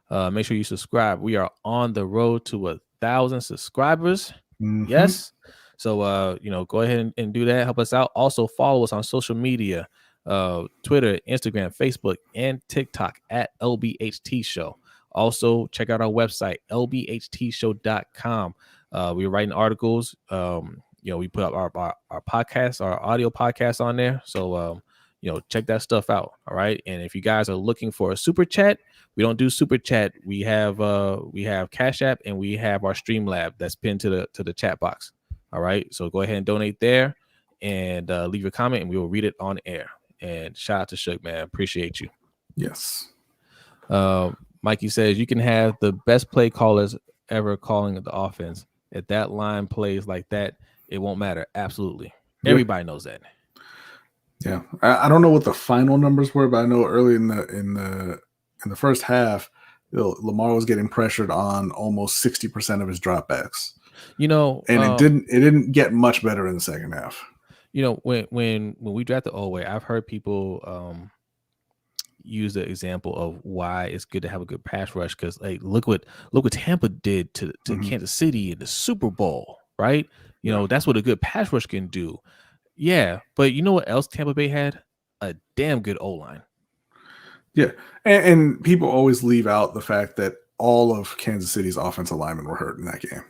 make sure you subscribe. We are on the road to 1,000 subscribers. Mm-hmm. Yes. So go ahead and do that. Help us out. Also follow us on social media, Twitter, Instagram, Facebook, and TikTok at LBHT Show. Also, check out our website, lbhtshow.com. We're writing articles. We put up our podcast, our audio podcast on there. So, check that stuff out. All right. And if you guys are looking for a super chat, we don't do super chat. We have Cash App and we have our Streamlab that's pinned to the chat box. All right. So go ahead and donate there and leave your comment and we will read it on air. And shout out to Shook, man. Appreciate you. Yes. Mikey says you can have the best play callers ever calling the offense. If that line plays like that, it won't matter. Absolutely. Everybody knows that. Yeah. I don't know what the final numbers were, but I know early in the first half, Lamar was getting pressured on almost 60% of his dropbacks. And it didn't get much better in the second half. When we drafted Olway, I've heard people use the example of why it's good to have a good pass rush because look what Tampa did to Kansas City in the Super Bowl, right? That's what a good pass rush can do. Yeah, but you know what else Tampa Bay had? A damn good O-line. Yeah, and people always leave out the fact that all of Kansas City's offensive linemen were hurt in that game.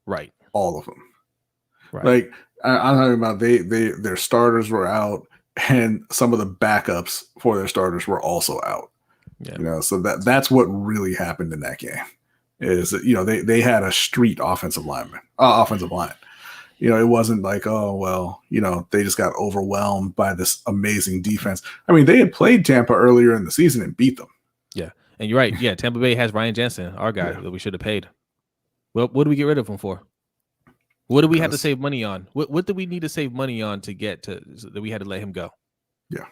Right. All of them. Right. Like I'm talking about their starters were out. and some of the backups for their starters were also out. Yeah. So that's what really happened in that game. Is that, they had a street offensive line. It wasn't like, oh well, they just got overwhelmed by this amazing defense. I mean, they had played Tampa earlier in the season and beat them. Yeah, and you're right. Yeah, Tampa Bay has Ryan Jensen, our guy that we should have paid. Well, what do we get rid of him for? What do we have to save money on? What do we need to save money on to get to that we had to let him go? Yeah.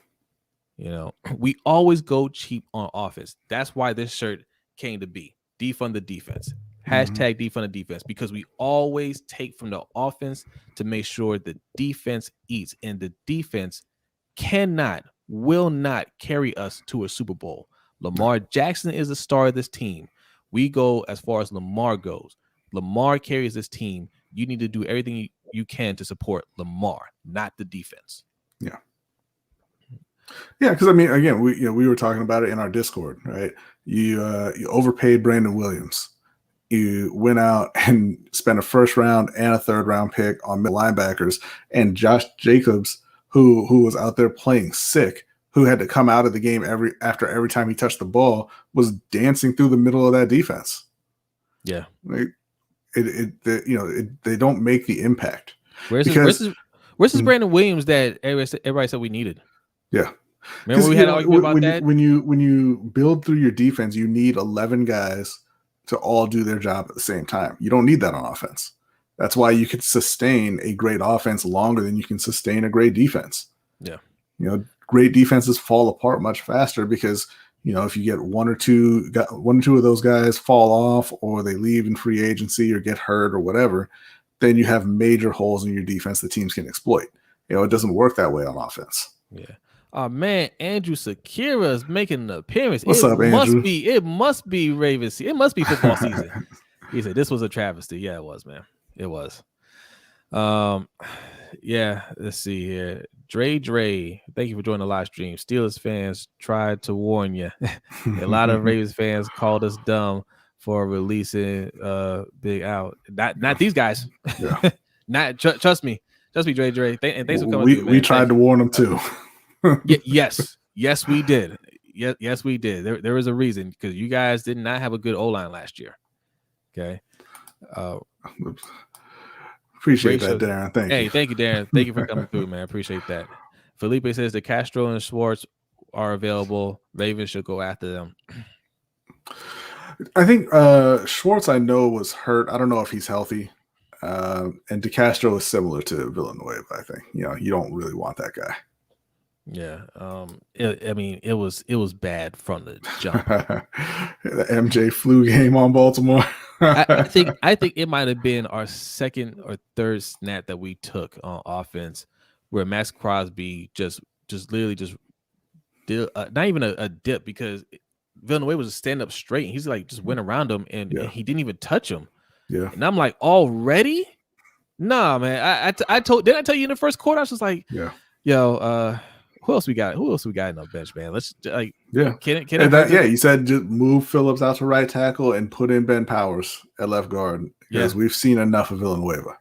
We always go cheap on offense. That's why this shirt came to be. Defund the defense. Hashtag defund the defense, because we always take from the offense to make sure the defense eats, and the defense will not carry us to a Super Bowl. Lamar Jackson is the star of this team. We go as far as Lamar goes. Lamar carries this team. You need to do everything you can to support Lamar, not the defense. Yeah. Yeah, because I mean, again, we were talking about it in our Discord, right? You overpaid Brandon Williams. You went out and spent a first round and a third round pick on middle linebackers, and Josh Jacobs, who was out there playing sick, who had to come out of the game after every time he touched the ball, was dancing through the middle of that defense. Yeah, they don't make the impact. Where's this Brandon Williams that everybody said we needed? Yeah. Remember we had an argument about that? When you build through your defense, you need 11 guys to all do their job at the same time. You don't need that on offense. That's why you could sustain a great offense longer than you can sustain a great defense. Yeah. Great defenses fall apart much faster because, if you get one or two of those guys fall off, or they leave in free agency or get hurt or whatever, then you have major holes in your defense that teams can exploit. It doesn't work that way on offense. Yeah. Oh man, Andrew Sakira is making an appearance. What's up, Andrew? It must be Ravens. It must be football season. He said this was a travesty. Yeah, it was, man. It was. Yeah. Let's see here. Dre, thank you for joining the live stream. Steelers fans tried to warn you. A lot of Ravens fans called us dumb for releasing Big Out. Not these guys. Yeah. Trust me, Dre. And thanks for coming. We tried to warn them too. Yes, we did. Yes, we did. There was a reason, because you guys did not have a good O-line last year. Okay. Appreciate that, Darren. Thank you, Darren. Thank you for coming through, man. Appreciate that. Felipe says the Castro and Schwartz are available. Ravens should go after them. I think Schwartz, I know, was hurt. I don't know if he's healthy. And DeCastro is similar to Villanueva, I think. You don't really want that guy. Yeah. It was bad from the jump. The MJ flu game on Baltimore. I think it might have been our second or third snap that we took on offense, where Max Crosby just literally did not even a dip, because Villanueva was stand up straight, and he's like just went around him and he didn't even touch him. Yeah. And I'm like, already? Nah, man. Didn't I tell you in the first quarter? I was just like, who else we got? Who else we got in our bench, man? Let's You said just move Phillips out to right tackle and put in Ben Powers at left guard, because we've seen enough of Villanueva.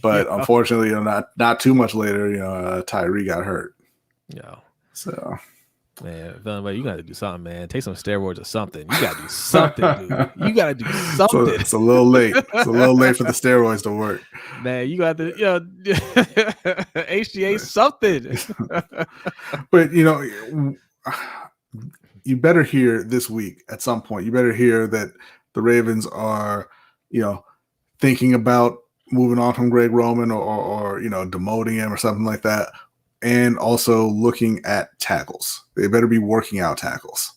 But unfortunately, not too much later, Tyree got hurt. Yeah. So, man, Villanueva, you got to do something, man. Take some steroids or something. You got to do something, dude. You got to do something. So it's a little late. It's a little late for the steroids to work. Man, you got to, HGA something. But you better hear this week at some point. You better hear that the Ravens are, thinking about moving on from Greg Roman or demoting him or something like that, and also looking at tackles. They better be working out tackles,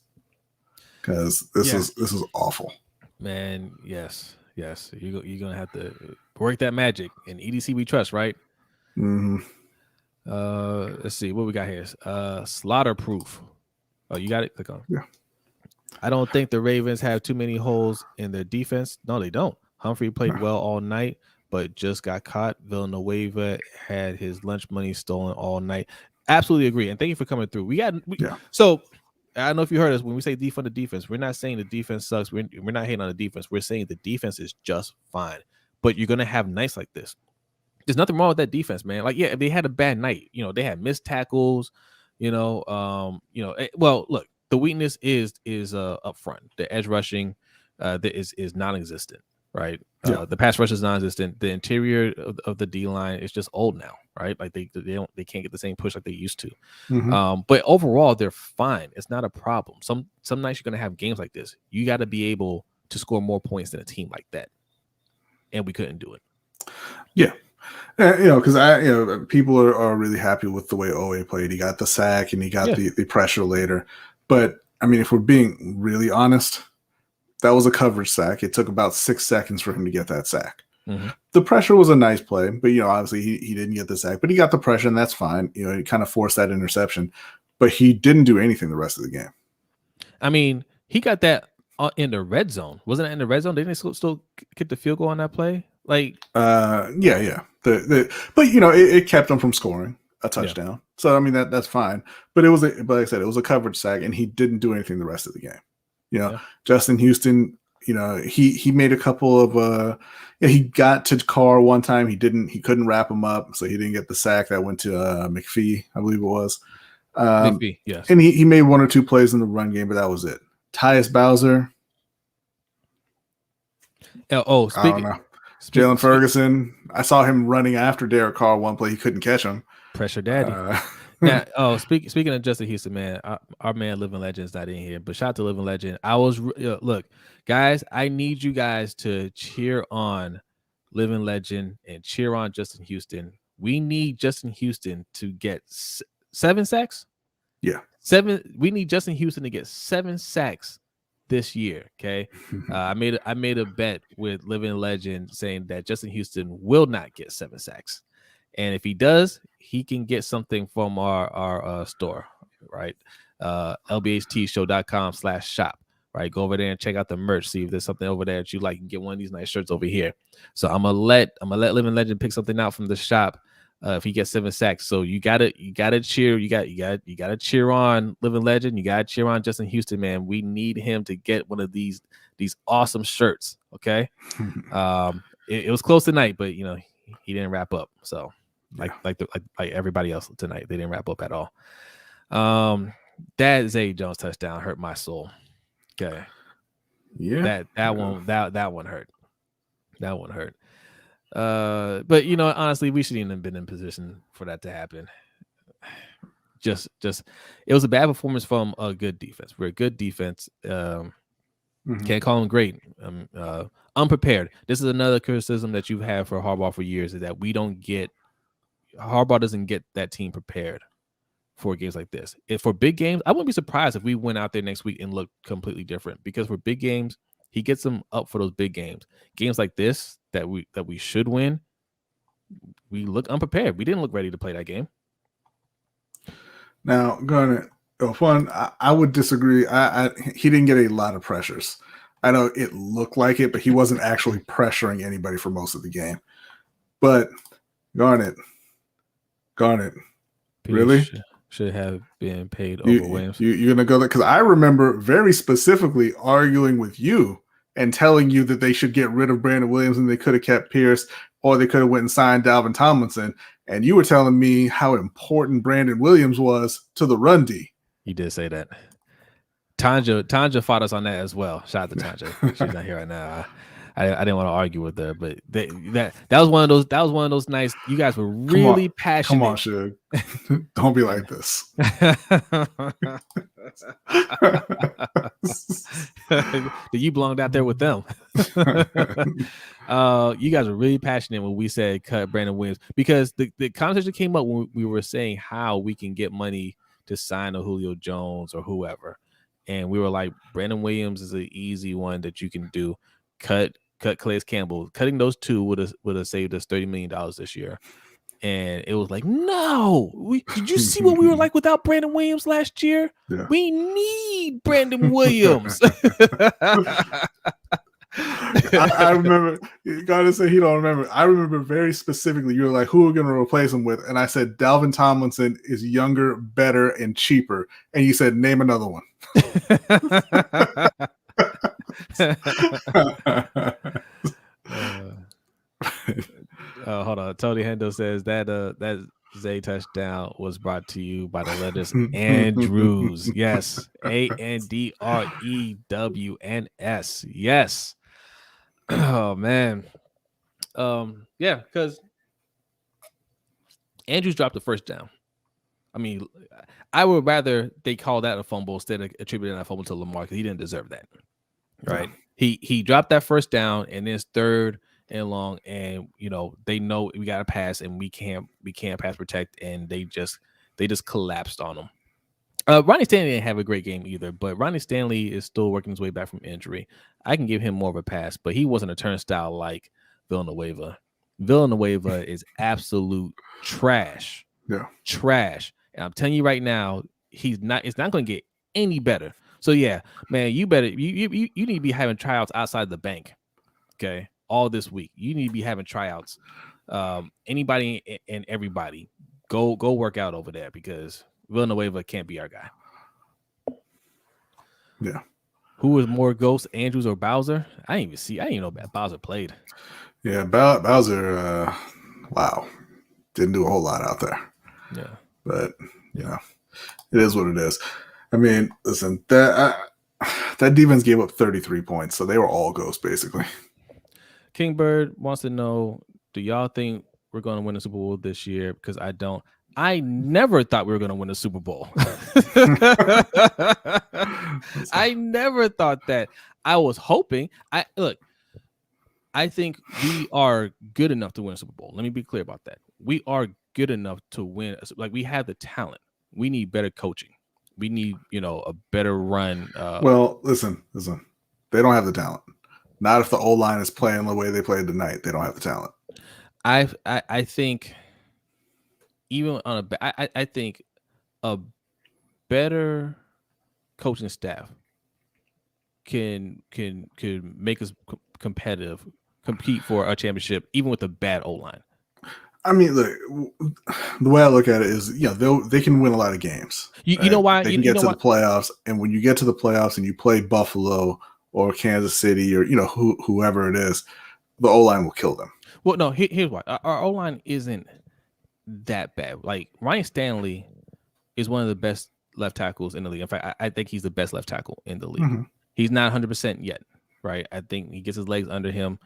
because this is awful. Man, yes. You're gonna have to work that magic. In EDC we trust, right? Mm-hmm. Let's see what we got here. Slaughter proof. Oh, you got it. Click on. Yeah. I don't think the Ravens have too many holes in their defense. No, they don't. Humphrey played well all night, but just got caught. Villanueva had his lunch money stolen all night. Absolutely agree. And thank you for coming through. So I don't know if you heard us when we say defund the defense. We're not saying the defense sucks. We're not hating on the defense. We're saying the defense is just fine. But you're gonna have nights like this. There's nothing wrong with that defense, man. Like, yeah, they had a bad night. You know, they had missed tackles. Well, look, the weakness is up front. The edge rushing is non-existent, right? The pass rush is non-existent. The interior of the D line is just old now, right? Like they can't get the same push like they used to. But overall, they're fine. It's not a problem. Some nights you're gonna have games like this. You got to be able to score more points than a team like that, and we couldn't do it. Yeah. Because people are really happy with the way Owe played. He got the sack and he got the pressure later. But I mean, if we're being really honest, that was a coverage sack. It took about 6 seconds for him to get that sack. The pressure was a nice play, but obviously he didn't get the sack, but he got the pressure, and that's fine. He kind of forced that interception, but he didn't do anything the rest of the game. I mean, he got that in the red zone. Wasn't it in the red zone? Didn't they still get the field goal on that play? Like, yeah. But it kept him from scoring a touchdown. Yeah. So I mean that's fine. But like I said, it was a coverage sack, and he didn't do anything the rest of the game. Justin Houston, he made a couple of he got to Carr one time. He couldn't wrap him up, so he didn't get the sack that went to McPhee, I believe it was. McPhee, yes. And he made 1 or 2 plays in the run game, but that was it. Tyus Bowser. I don't know. Jalen Ferguson, I saw him running after Derek Carr one play. He couldn't catch him. Pressure daddy. Now, speaking of Justin Houston, man, our man Living Legend's not in here, but shout out to Living Legend. Look, guys, I need you guys to cheer on Living Legend and cheer on Justin Houston. We need Justin Houston to get 7 sacks. Yeah. 7. We need Justin Houston to get 7 sacks this year. Okay. I made a bet with Living Legend saying that Justin Houston will not get 7 sacks. And if he does, he can get something from our store, right? lbhtshow.com/shop, right? Go over there and check out the merch. See if there's something over there that you like. You can get one of these nice shirts over here. So I'm gonna let Living Legend pick something out from the shop if he gets 7 sacks. So you gotta cheer. You gotta cheer on Living Legend. You gotta cheer on Justin Houston, man. We need him to get one of these awesome shirts. Okay. It was close tonight, but he didn't wrap up. So like everybody else tonight, they didn't wrap up at all. That Zay Jones touchdown hurt my soul. Okay. Yeah. That one hurt. That one hurt. But honestly, we shouldn't have been in position for that to happen. Just it was a bad performance from a good defense. We're a good defense. Can't call them great. Unprepared. This is another criticism that you've had for Harbaugh for years, is that Harbaugh doesn't get that team prepared for games like this. If for big games, I wouldn't be surprised if we went out there next week and looked completely different, because for big games, he gets them up for those big games. Games like this that we should win, we look unprepared. We didn't look ready to play that game. Now, I would disagree. He didn't get a lot of pressures. I know it looked like it, but he wasn't actually pressuring anybody for most of the game. But Garnett, really? Should have been paid over Williams. You're going to go there? Because I remember very specifically arguing with you and telling you that they should get rid of Brandon Williams and they could have kept Pierce, or they could have went and signed Dalvin Tomlinson. And you were telling me how important Brandon Williams was to the run D. You did say that. Tanja fought us on that as well. Shout out to Tanja. She's not here right now. I didn't want to argue with her, but that was one of those nights. You guys were really passionate. Come on, Suge. Don't be like this. You belonged out there with them. You guys were really passionate when we said cut Brandon Williams, because the conversation came up when we were saying how we can get money to sign a Julio Jones or whoever, and we were like, Brandon Williams is an easy one that you can do. Cut Calais Campbell. Cutting those two would have saved us $30 million this year. And it was like, no. Did you see what we were like without Brandon Williams last year? Yeah. We need Brandon Williams. I remember, you gotta say he don't remember. I remember very specifically, you were like, who are we going to replace him with? And I said, Dalvin Tomlinson is younger, better, and cheaper. And you said, name another one. Hold on. Tony Hendo says that Zay touchdown was brought to you by the letters Andrews. Yes. ANDREWNS. Yes. Oh man. Yeah, because Andrews dropped the first down. I mean, I would rather they call that a fumble instead of attributing that fumble to Lamar because he didn't deserve that. Right. Yeah. He dropped that first down and it's third and long, and they know we gotta pass and we can't pass protect, and they just collapsed on him. Ronnie Stanley didn't have a great game either, but Ronnie Stanley is still working his way back from injury. I can give him more of a pass, but he wasn't a turnstile like Villanueva. Villanueva is absolute trash. Yeah. Trash. And I'm telling you right now, it's not going to get any better. So yeah, man, you better you need to be having tryouts outside the bank. Okay. All this week. You need to be having tryouts. Anybody and everybody. Go work out over there because Villanueva can't be our guy. Yeah. Who was more ghost, Andrews or Bowser? I didn't even know Bowser played. Yeah, Bowser, wow. Didn't do a whole lot out there. Yeah. But, it is what it is. I mean, listen, that defense gave up 33 points, so they were all ghosts, basically. Kingbird wants to know, do y'all think we're going to win the Super Bowl this year? Because I don't. I never thought we were going to win the Super Bowl. I never thought that. I was hoping. I think we are good enough to win a Super Bowl. Let me be clear about that. We are good enough to win. Like, we have the talent. We need better coaching. We need, a better run. Well, listen. They don't have the talent. Not if the O-line is playing the way they played tonight. They don't have the talent. I think even on I think a better coaching staff can make us compete for a championship, even with a bad O-line. I mean, look, the way I look at it is, they can win a lot of games. You know why? They can get to the playoffs, and when you get to the playoffs and you play Buffalo or Kansas City or whoever it is, the O-line will kill them. Well, no, here's why. Our O-line isn't that bad. Like, Ryan Stanley is one of the best left tackles in the league. In fact, I think he's the best left tackle in the league. Mm-hmm. He's not 100% yet, right? I think he gets his legs under him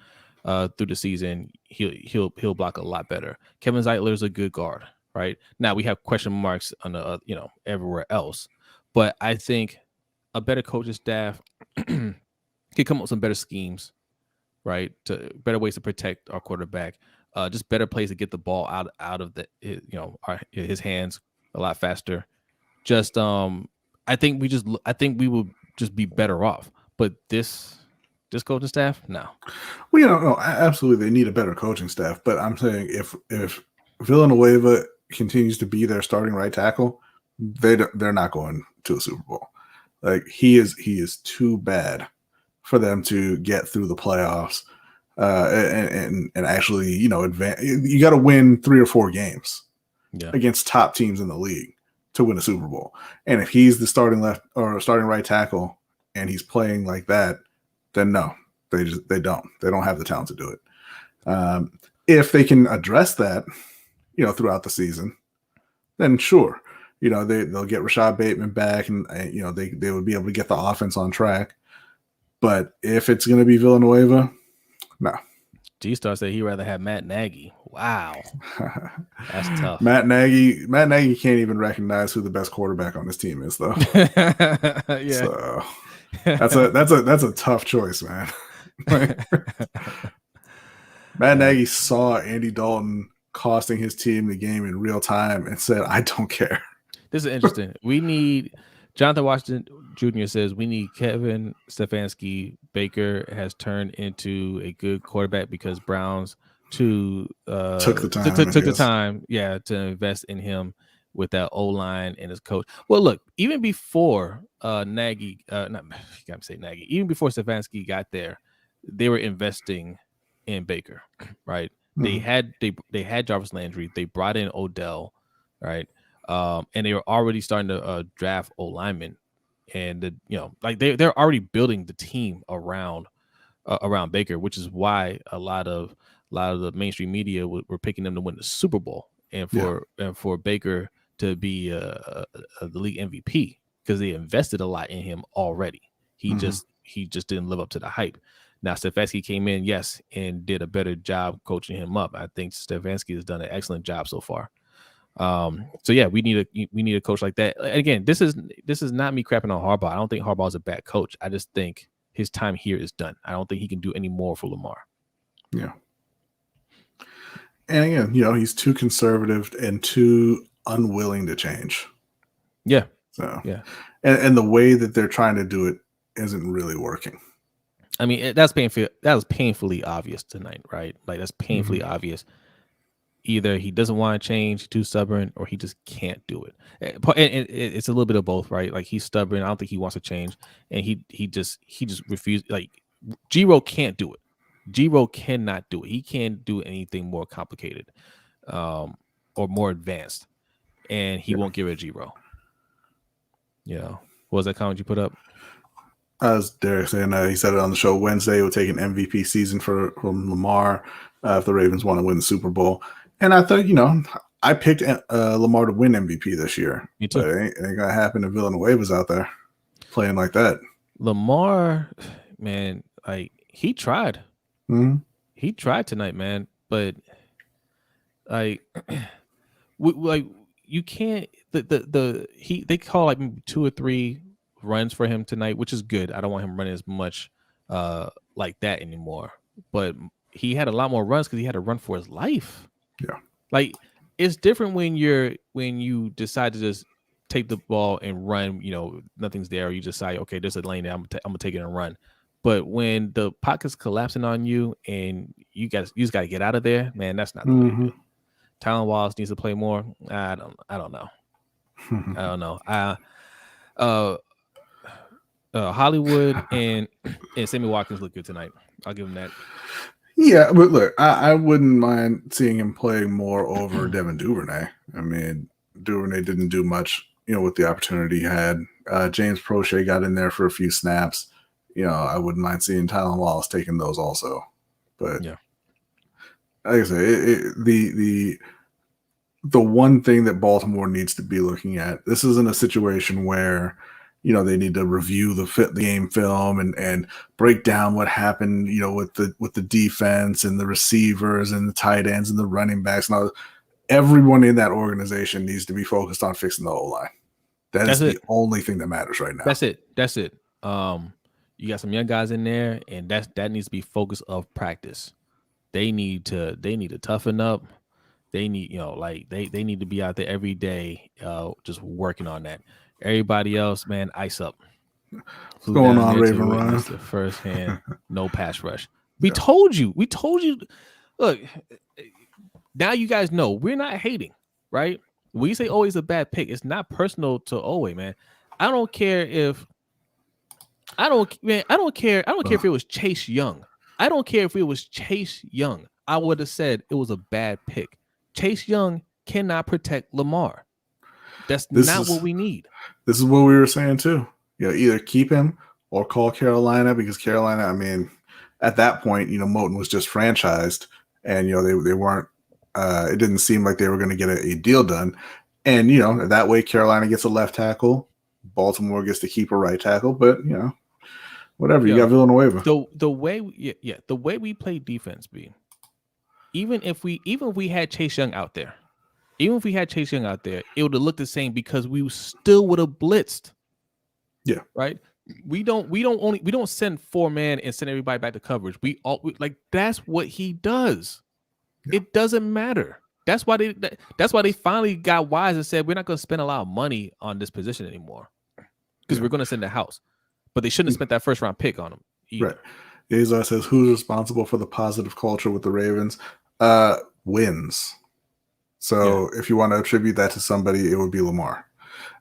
through the season. He'll block a lot better. Kevin Zeitler's a good guard, right? Now we have question marks on the everywhere else, but I think a better coaching staff can come up with some better schemes, right? To better ways to protect our quarterback, just better plays to get the ball out of his hands a lot faster. Just I think we will just be better off. But this coaching staff, no. Well, no, absolutely they need a better coaching staff. But I'm saying if Villanueva continues to be their starting right tackle, they're not going to a Super Bowl. Like, he is too bad for them to get through the playoffs and actually, advance. You got to win 3 or 4 games against top teams in the league to win a Super Bowl. And if he's the starting left or starting right tackle and he's playing like that, then no, they don't have the talent to do it. If they can address that, throughout the season, then sure, they'll get Rashad Bateman back, and they would be able to get the offense on track. But if it's going to be Villanueva, no. G-Star said he'd rather have Matt Nagy. Wow, that's tough. Matt Nagy can't even recognize who the best quarterback on this team is, though. Yeah. So that's a tough choice, man. Matt Nagy saw Andy Dalton costing his team the game in real time and said, "I don't care." This is interesting. We need Jonathan Washington Jr. says we need Kevin Stefanski. Baker has turned into a good quarterback because Browns took the time, to invest in him with that O-line and his coach. Well, look, even before even before Stefanski got there, they were investing in Baker, right? Mm-hmm. They had Jarvis Landry, they brought in Odell, right? And they were already starting to draft O-linemen, and they're already building the team around Baker, which is why a lot of a lot of the mainstream media were picking them to win the Super Bowl, and for Baker to be the league MVP because they invested a lot in him already. He just didn't live up to the hype. Now Stefanski came in, yes, and did a better job coaching him up. I think Stefanski has done an excellent job so far. So yeah, we need a coach like that. And again, this is not me crapping on Harbaugh. I don't think Harbaugh is a bad coach. I just think his time here is done. I don't think he can do any more for Lamar. Yeah. And again, he's too conservative and too unwilling to change. Yeah. So yeah. And the way that they're trying to do it isn't really working. I mean, that was painfully obvious tonight, right? Like that's painfully obvious. Either he doesn't want to change, too stubborn, or he just can't do it. And it's a little bit of both, right? Like he's stubborn. I don't think he wants to change, and he just refused. Like G-Ro can't do it. G-Ro cannot do it. He can't do anything more complicated, or more advanced, and he won't give it a G-Ro. What was that comment you put up? As Derek saying, he said it on the show Wednesday. It would take an MVP season from Lamar if the Ravens want to win the Super Bowl. And I thought, I picked Lamar to win MVP this year. Me too. But it ain't gonna happen if Villanueva's out there playing like that. Lamar, man, like he tried. Mm-hmm. He tried tonight, man. But like, you can't. They call like 2 or 3 runs for him tonight, which is good. I don't want him running as much like that anymore. But he had a lot more runs because he had to run for his life. Yeah, like it's different when you decide to just take the ball and run. Nothing's there. Or you decide, okay, there's a lane there. I'm gonna take it and run. But when the pocket's collapsing on you and you just got to get out of there, man, that's not the way to do it. Tylan Wallace needs to play more. I don't know. I don't know. Hollywood and Sammy Watkins look good tonight. I'll give him that. Yeah, but look, I wouldn't mind seeing him playing more over Devin Duvernay. I mean, Duvernay didn't do much, with the opportunity he had. James Prochet got in there for a few snaps. I wouldn't mind seeing Tylan Wallace taking those also. But yeah, like I say, the one thing that Baltimore needs to be looking at, this isn't a situation where they need to review the game film and break down what happened, with the defense and the receivers and the tight ends and the running backs and all. Everyone in that organization needs to be focused on fixing the O-line. That's the only thing that matters right now. That's it. You got some young guys in there, and that needs to be focus of practice. They need to toughen up. They need, they need to be out there every day, just working on that. Everybody else, man, ice up. What's going on, Raven Run? The first hand, no pass rush. We told you. Look, now you guys know we're not hating, right? When you say always a bad pick, it's not personal to Owe, man. I don't care if it was Chase Young. I don't care if it was Chase Young. I would have said it was a bad pick. Chase Young cannot protect Lamar. That's not what we need. This is what we were saying too. Either keep him or call Carolina, because Carolina, I mean, at that point, Moton was just franchised, and they weren't. It didn't seem like they were going to get a deal done, and that way Carolina gets a left tackle, Baltimore gets to keep a right tackle, but whatever. You got Villanueva. The way we play defense, even if we had Chase Young out there. Even if we had Chase Young out there, it would have looked the same because we still would have blitzed. Yeah. Right. We don't send 4-man and send everybody back to coverage. That's what he does. Yeah. It doesn't matter. That's why they finally got wise and said we're not going to spend a lot of money on this position anymore because we're going to send the house. But they shouldn't have spent that first round pick on him either. Right. Azar says, who's responsible for the positive culture with the Ravens? Wins. So if you want to attribute that to somebody, it would be Lamar.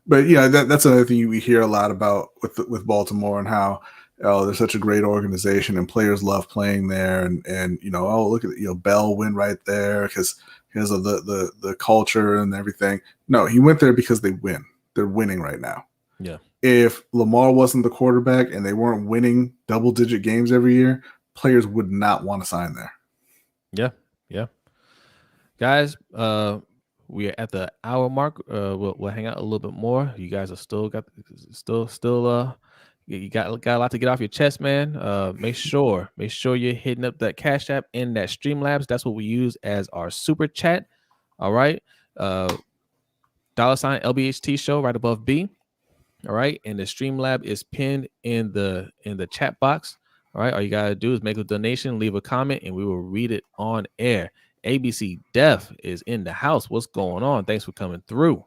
But that's another thing we hear a lot about with Baltimore, and how they're such a great organization and players love playing there, and look at Bell win right there because of the culture and everything. No, he went there because they win. They're winning right now. Yeah. If Lamar wasn't the quarterback and they weren't winning double-digit games every year, players would not want to sign there. Yeah. Yeah, guys. We're at the hour mark. We'll hang out a little bit more. You guys are still you got a lot to get off your chest, man. Make sure you're hitting up that Cash App and that Streamlabs. That's what we use as our super chat. All right. $ LBHT show right above B. All right, and the Streamlab is pinned in the chat box. All right, all you gotta do is make a donation, leave a comment, and we will read it on air. ABC Def is in the house. What's going on? Thanks for coming through.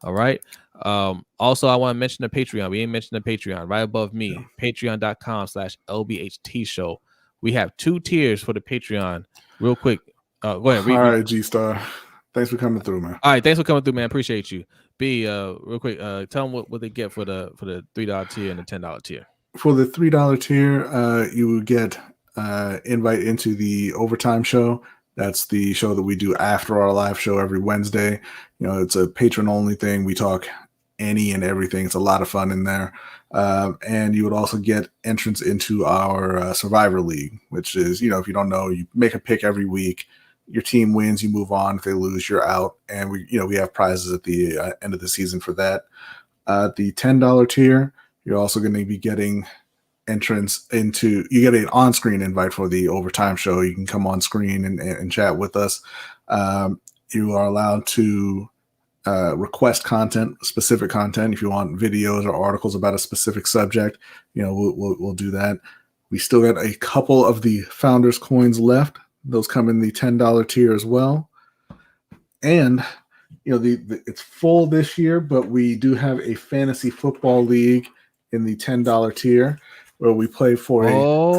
All right. Also, I want to mention the Patreon. We ain't mentioned the Patreon right above me. Patreon.com/LBHT show. We have 2 tiers for the Patreon. Real quick. Go ahead. All right, G Star. Thanks for coming through, man. All right, thanks for coming through, man. Appreciate you. B, real quick, tell them what they get for the $3 tier and the $10 tier. For the $3 tier, you will get invite into the overtime show. That's the show that we do after our live show every Wednesday. You know, it's a patron only thing. We talk any and everything. It's a lot of fun in there. And you would also get entrance into our Survivor League, which is, you know, if you don't know, you make a pick every week. Your team wins, you move on. If they lose, you're out. And we have prizes at the end of the season for that. The $10 tier, you're also going to be getting entrance into, you get an on-screen invite for the overtime show. You can come on screen and chat with us. You are allowed to request specific content. If you want videos or articles about a specific subject, you know, we'll do that. We still got a couple of the Founders coins left. Those come in the $10 tier as well. And, you know, it's full this year, but we do have a fantasy football league in the $10 tier where we play for a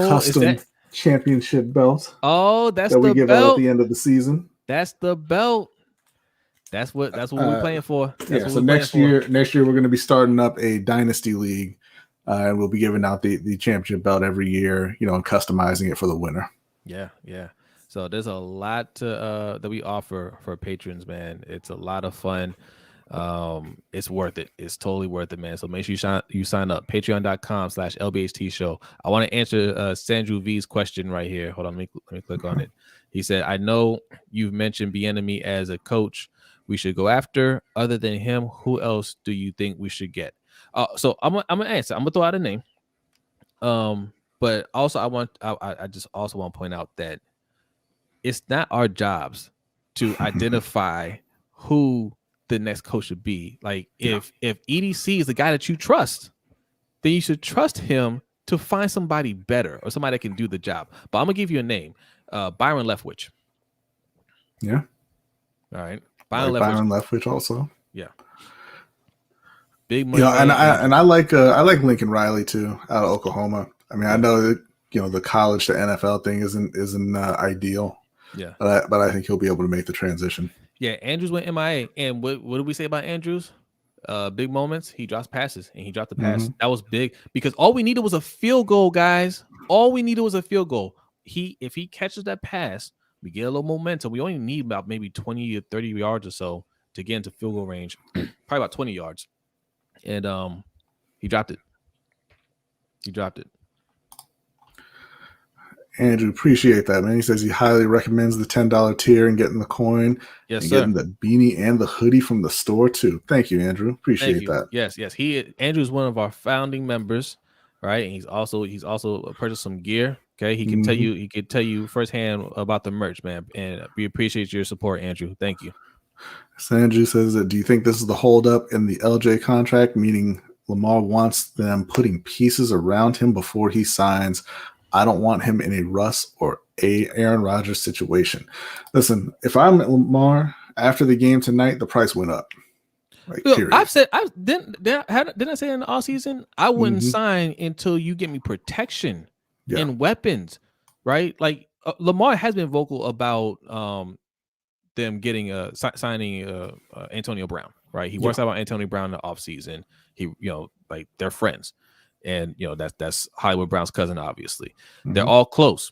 custom championship belt. Oh, that's that we the give belt out at the end of the season. That's the belt. That's what we're playing for. So next year we're going to be starting up a dynasty league, and we'll be giving out the championship belt every year, you know, and customizing it for the winner. Yeah. So there's a lot to that we offer for patrons, man. It's a lot of fun. It's worth it. It's totally worth it, man. So make sure you sign up. Patreon.com/LBHT show. I want to answer Sandru V's question right here. Hold on, let me click on it. He said, I know you've mentioned Bieniemy as a coach we should go after. Other than him, who else do you think we should get? So I'm gonna answer. I'm gonna throw out a name. But also I just also want to point out that it's not our jobs to identify who the next coach should be. Like if EDC is the guy that you trust, then you should trust him to find somebody better or somebody that can do the job. But I'm gonna give you a name, Byron Leftwich. Yeah. All right. Byron Leftwich also. Yeah. Big money. You know, and I like Lincoln Riley too, out of Oklahoma. I mean, I know that, you know, the college to NFL thing isn't ideal. Yeah. But I think he'll be able to make the transition. Yeah, Andrews went MIA. And what did we say about Andrews? Big moments. He drops passes, and he dropped the pass. Mm-hmm. That was big because all we needed was a field goal, guys. All we needed was a field goal. If he catches that pass, we get a little momentum. We only need about maybe 20 or 30 yards or so to get into field goal range. Probably about 20 yards. And he dropped it. Andrew, appreciate that, man. He says he highly recommends the $10 tier and getting the coin. Yes, and sir. Getting the beanie and the hoodie from the store too. Thank you, Andrew. Appreciate that. Yes. Andrew is one of our founding members, right? And he's also purchased some gear. Okay, he can tell you firsthand about the merch, man. And we appreciate your support, Andrew. Thank you. So Andrew says that, do you think this is the holdup in the LJ contract, meaning Lamar wants them putting pieces around him before he signs? I don't want him in a Russ or a Aaron Rodgers situation. Listen, if I'm Lamar after the game tonight, the price went up. Like, period. Didn't I say in the offseason, I wouldn't sign until you get me protection and weapons, right? Like Lamar has been vocal about them getting signing Antonio Brown, right? He works out about Antonio Brown in the offseason. He, you know, like they're friends. And you know that's Hollywood Brown's cousin, obviously. They're all close,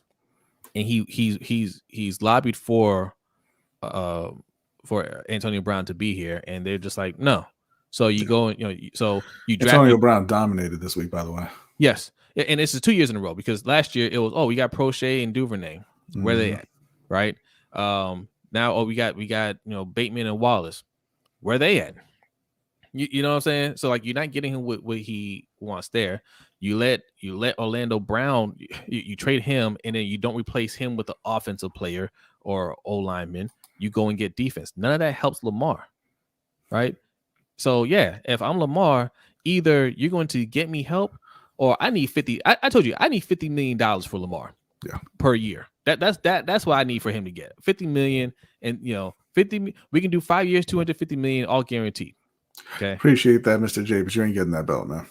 and he's lobbied for Antonio Brown to be here, and they're just like no. So you go and you draft Antonio Brown dominated this week, by the way. Yes, and this is 2 years in a row because last year it was we got Prochet and Duvernay. Where they at, right? Now, we got Bateman and Wallace. Where they at? You know what I'm saying? So like, you're not getting him what he wants there. You let Orlando Brown, you trade him, and then you don't replace him with the offensive player or O lineman. You go and get defense. None of that helps Lamar, right? So yeah, if I'm Lamar, either you're going to get me help, or I need 50. I told you I need $50 million for Lamar per year. That's what I need for him to get 50 million, and 50. We can do 5 years, 250 million, all guaranteed. Okay. Appreciate that, Mr. J, but you ain't getting that belt, man.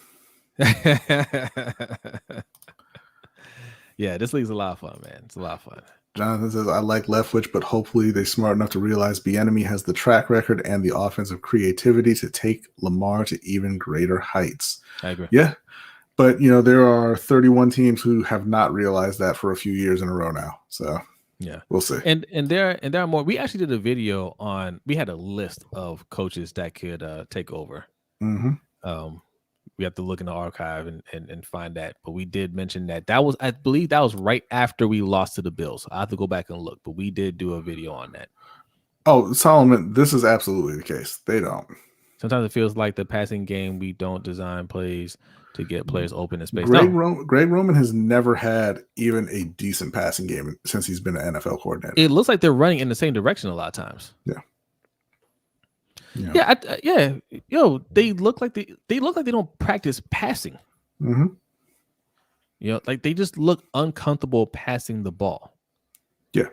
Yeah, this league's a lot of fun, man. It's a lot of fun. Jonathan says, I like Leftwich, but hopefully they're smart enough to realize Bieniemy has the track record and the offensive creativity to take Lamar to even greater heights. I agree. Yeah, but there are 31 teams who have not realized that for a few years in a row now. So yeah, we'll see. And there are more. We actually did a video on. We had a list of coaches that could take over. Mm-hmm. We have to look in the archive and find that. But we did mention that was, I believe that was right after we lost to the Bills. I have to go back and look, but we did do a video on that. Oh, Solomon, this is absolutely the case. They don't. Sometimes it feels like the passing game, we don't design plays to get players open in space. Greg Roman has never had even a decent passing game since he's been an NFL coordinator. It looks like they're running in the same direction a lot of times. Yeah. They look like they don't practice passing. Mm-hmm. Like they just look uncomfortable passing the ball. Yeah.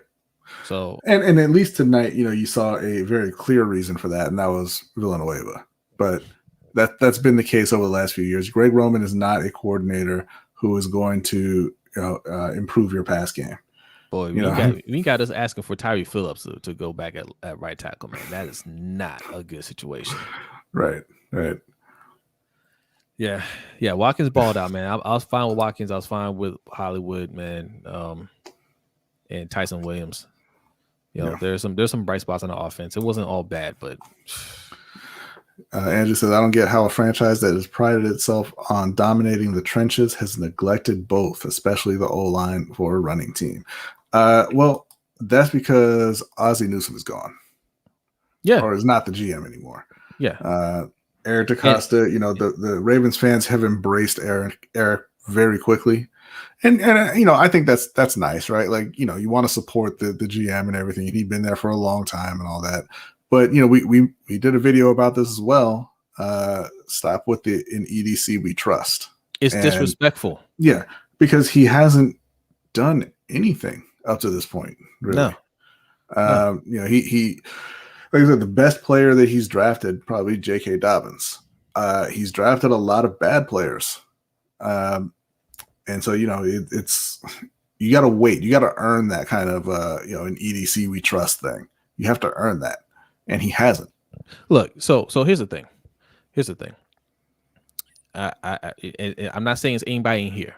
So and at least tonight, you saw a very clear reason for that, and that was Villanueva. But that's been the case over the last few years. Greg Roman is not a coordinator who is going to improve your pass game. Boy, we got us asking for Tyree Phillips to go back at right tackle, man. That is not a good situation. Right. Yeah. Watkins balled out, man. I was fine with Watkins. I was fine with Hollywood, man, and Tyson Williams. There's some bright spots on the offense. It wasn't all bad, but Andrew says, I don't get how a franchise that has prided itself on dominating the trenches has neglected both, especially the O-line for a running team. Well, that's because Ozzie Newsome is gone. Yeah. Or is not the GM anymore. Yeah. Eric DaCosta, the Ravens fans have embraced Eric very quickly. And I think that's nice, right? Like, you want to support the GM and everything. He'd been there for a long time and all that. But, we did a video about this as well. Stop with the in EDC we trust. It's disrespectful. Yeah, because he hasn't done anything up to this point, really. No. He like I said, the best player that he's drafted, probably J.K. Dobbins. He's drafted a lot of bad players. And so, it's you got to wait. You got to earn that kind of, an EDC we trust thing. You have to earn that. And he hasn't. Look, so here's the thing. I'm not saying it's anybody in here,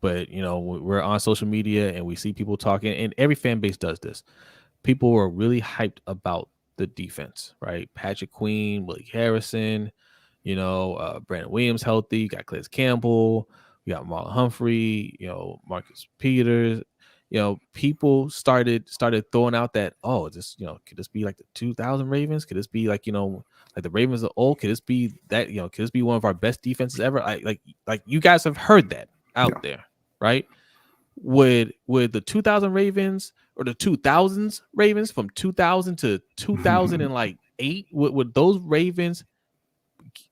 but we're on social media and we see people talking, and every fan base does this. People are really hyped about the defense, right? Patrick Queen, Willie Harrison, Brandon Williams healthy. You got Calais Campbell. We got Marlon Humphrey. Marcus Peters. People started throwing out that, could this be like the 2000 Ravens? Could this be like the Ravens are old? Could this be that, could this be one of our best defenses ever? Like you guys have heard that out there, right? Would the 2000 Ravens or the 2000s Ravens from 2000 to 2008, would those Ravens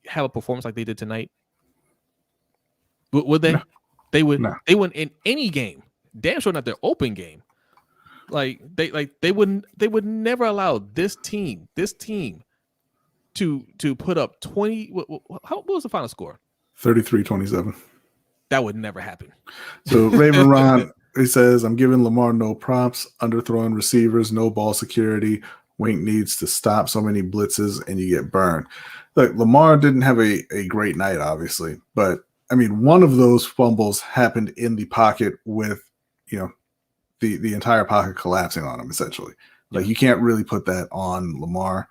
have a performance like they did tonight? Would they? No. They would. No. They wouldn't in any game. Damn sure not their open game. They would never allow this team to put up 20. What was the final score? 33-27. That would never happen. So Raven Ron, he says, I'm giving Lamar no props, underthrowing receivers, no ball security. Wink needs to stop so many blitzes and you get burned. Look, Lamar didn't have a great night, obviously, but I mean, one of those fumbles happened in the pocket with, the entire pocket collapsing on him, essentially. Like, you can't really put that on Lamar.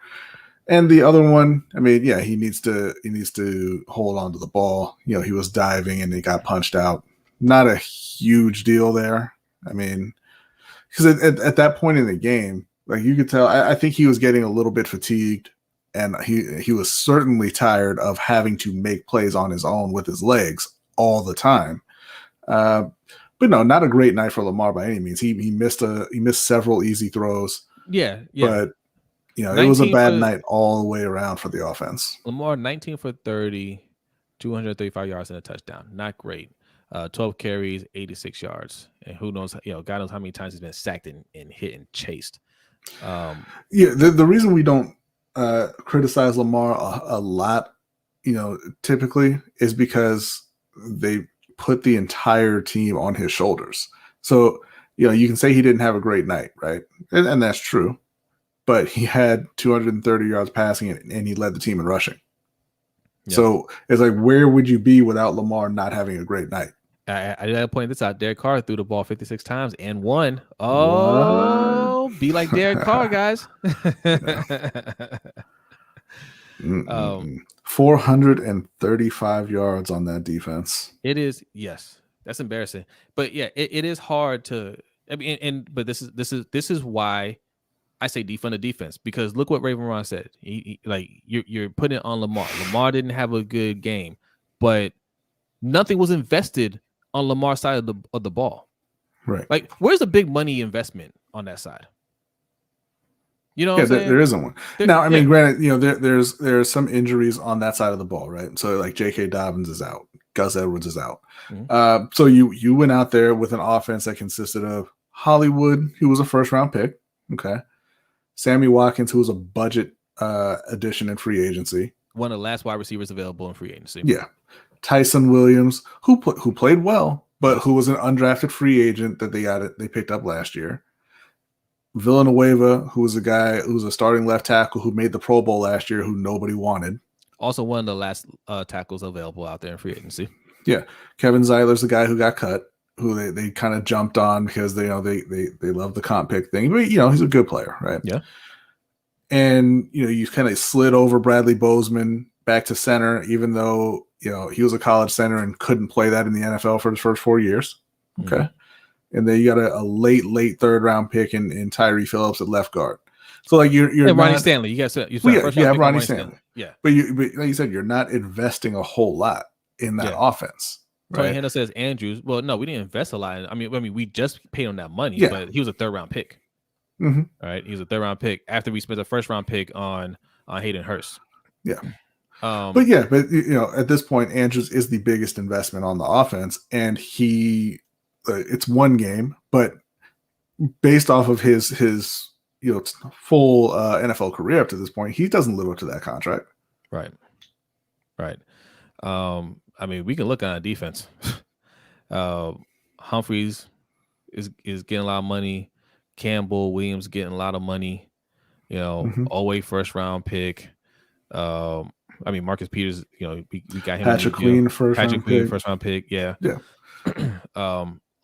And the other one, I mean, yeah, he needs to hold on to the ball. He was diving and he got punched out. Not a huge deal there. I mean, because at that point in the game, like you could tell, I think he was getting a little bit fatigued, and he was certainly tired of having to make plays on his own with his legs all the time. But no, not a great night for Lamar by any means. He missed several easy throws. Yeah. But it was a bad night all the way around for the offense. Lamar 19 for 30, 235 yards and a touchdown. Not great. 12 carries, 86 yards. And who knows, God knows how many times he's been sacked and hit and chased. The reason we don't criticize Lamar a lot, typically is because they put the entire team on his shoulders. So, you can say he didn't have a great night, right? And that's true. But he had 230 yards passing and he led the team in rushing. Yep. So it's like, where would you be without Lamar not having a great night? I gotta point this out. Derek Carr threw the ball 56 times and won. Oh, what? Be like Derek Carr, guys. 435 yards on that defense. It is, yes. That's embarrassing. But yeah, it is hard to. I mean, but this is why I say defund the defense, because look what Raven Ron said. He you're putting it on Lamar. Lamar didn't have a good game, but nothing was invested on Lamar's side of the ball. Right. Like, where's the big money investment on that side? There isn't one. Now, I mean, granted, there's some injuries on that side of the ball, right? So like J.K. Dobbins is out, Gus Edwards is out. Mm-hmm. So you went out there with an offense that consisted of Hollywood, who was a first round pick, okay, Sammy Watkins, who was a budget addition in free agency, one of the last wide receivers available in free agency. Yeah, Tyson Williams, who played well, but who was an undrafted free agent that they picked up last year. Villanueva, who was a guy who was a starting left tackle who made the Pro Bowl last year, who nobody wanted. Also one of the last tackles available out there in free agency. Yeah. Kevin Zeiler's the guy who got cut, who they kind of jumped on because they love the comp pick thing. But, he's a good player, right? Yeah. And, you kind of slid over Bradley Bozeman back to center, even though, he was a college center and couldn't play that in the NFL for his first 4 years. Okay. Mm-hmm. And then you got a late third round pick in Tyree Phillips at left guard. So like you're Ronnie Stanley. You have Ronnie Stanley. Yeah, but like you said, you're not investing a whole lot in that offense. Tony Handel says Andrews. Well, no, we didn't invest a lot. I mean, we just paid him that money, but he was a third round pick. Mm-hmm. All right, he was a third round pick after we spent a first round pick on Hayden Hurst. Yeah. But at this point, Andrews is the biggest investment on the offense, and it's one game, but based off of his full NFL career up to this point, he doesn't live up to that contract. Right. I mean, we can look on defense. Humphreys is getting a lot of money. Campbell Williams getting a lot of money. Always first round pick. I mean, Marcus Peters. We got him. Patrick Queen first round pick. Yeah.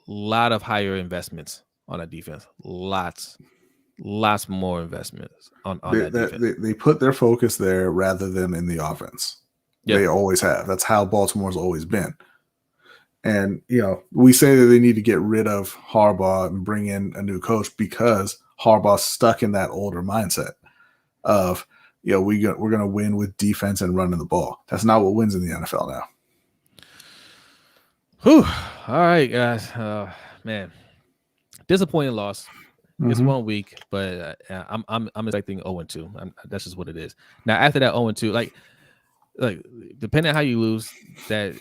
Lot of higher investments on that defense. Lots more investments on that defense. They put their focus there rather than in the offense. Yep. They always have. That's how Baltimore's always been. And, we say that they need to get rid of Harbaugh and bring in a new coach because Harbaugh's stuck in that older mindset of, we're going to win with defense and running the ball. That's not what wins in the NFL now. Whew. All right, guys. Man, disappointing loss. Mm-hmm. It's 1 week, but I'm expecting 0-2. That's just what it is. Now, after that 0-2, like depending on how you lose, that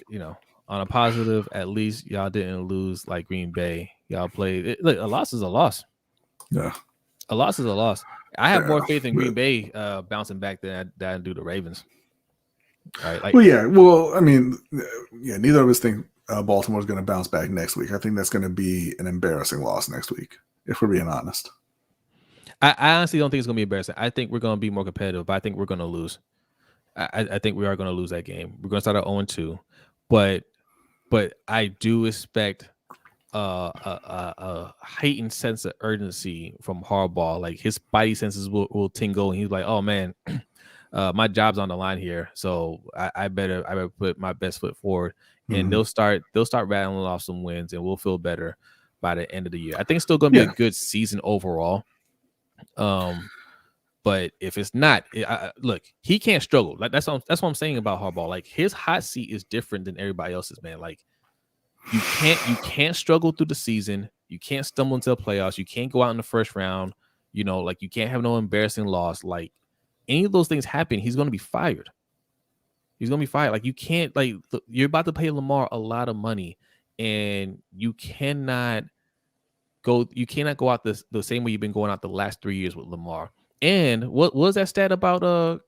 on a positive, at least y'all didn't lose like Green Bay. Y'all played. Look, a loss is a loss. Yeah, a loss is a loss. I have more faith in Green Bay bouncing back than I do the Ravens. All right. Well, I mean, neither of us think Baltimore's going to bounce back next week. I think that's going to be an embarrassing loss next week, if we're being honest. I honestly don't think it's going to be embarrassing. I think we're going to be more competitive, but I think we're going to lose. I think we are going to lose that game. We're going to start at 0-2, but I do expect a heightened sense of urgency from Harbaugh. Like his spidey senses will tingle, and he's like, "Oh man, my job's on the line here, so I better put my best foot forward." And they'll start rattling off some wins, and we'll feel better. by the end of the year. I think it's still going to be a good season overall. But if it's not, look, he can't struggle. Like that's what I'm saying about Harbaugh. Like his hot seat is different than everybody else's, man. Like you can't struggle through the season. You can't stumble into the playoffs. You can't go out in the first round. You know, like you can't have no embarrassing loss. Like any of those things happen, he's going to be fired. He's going to be fired. Like you can't, like you're about to pay Lamar a lot of money, and you cannot go out the same way you've been going out the last 3 years with Lamar. And what was that stat about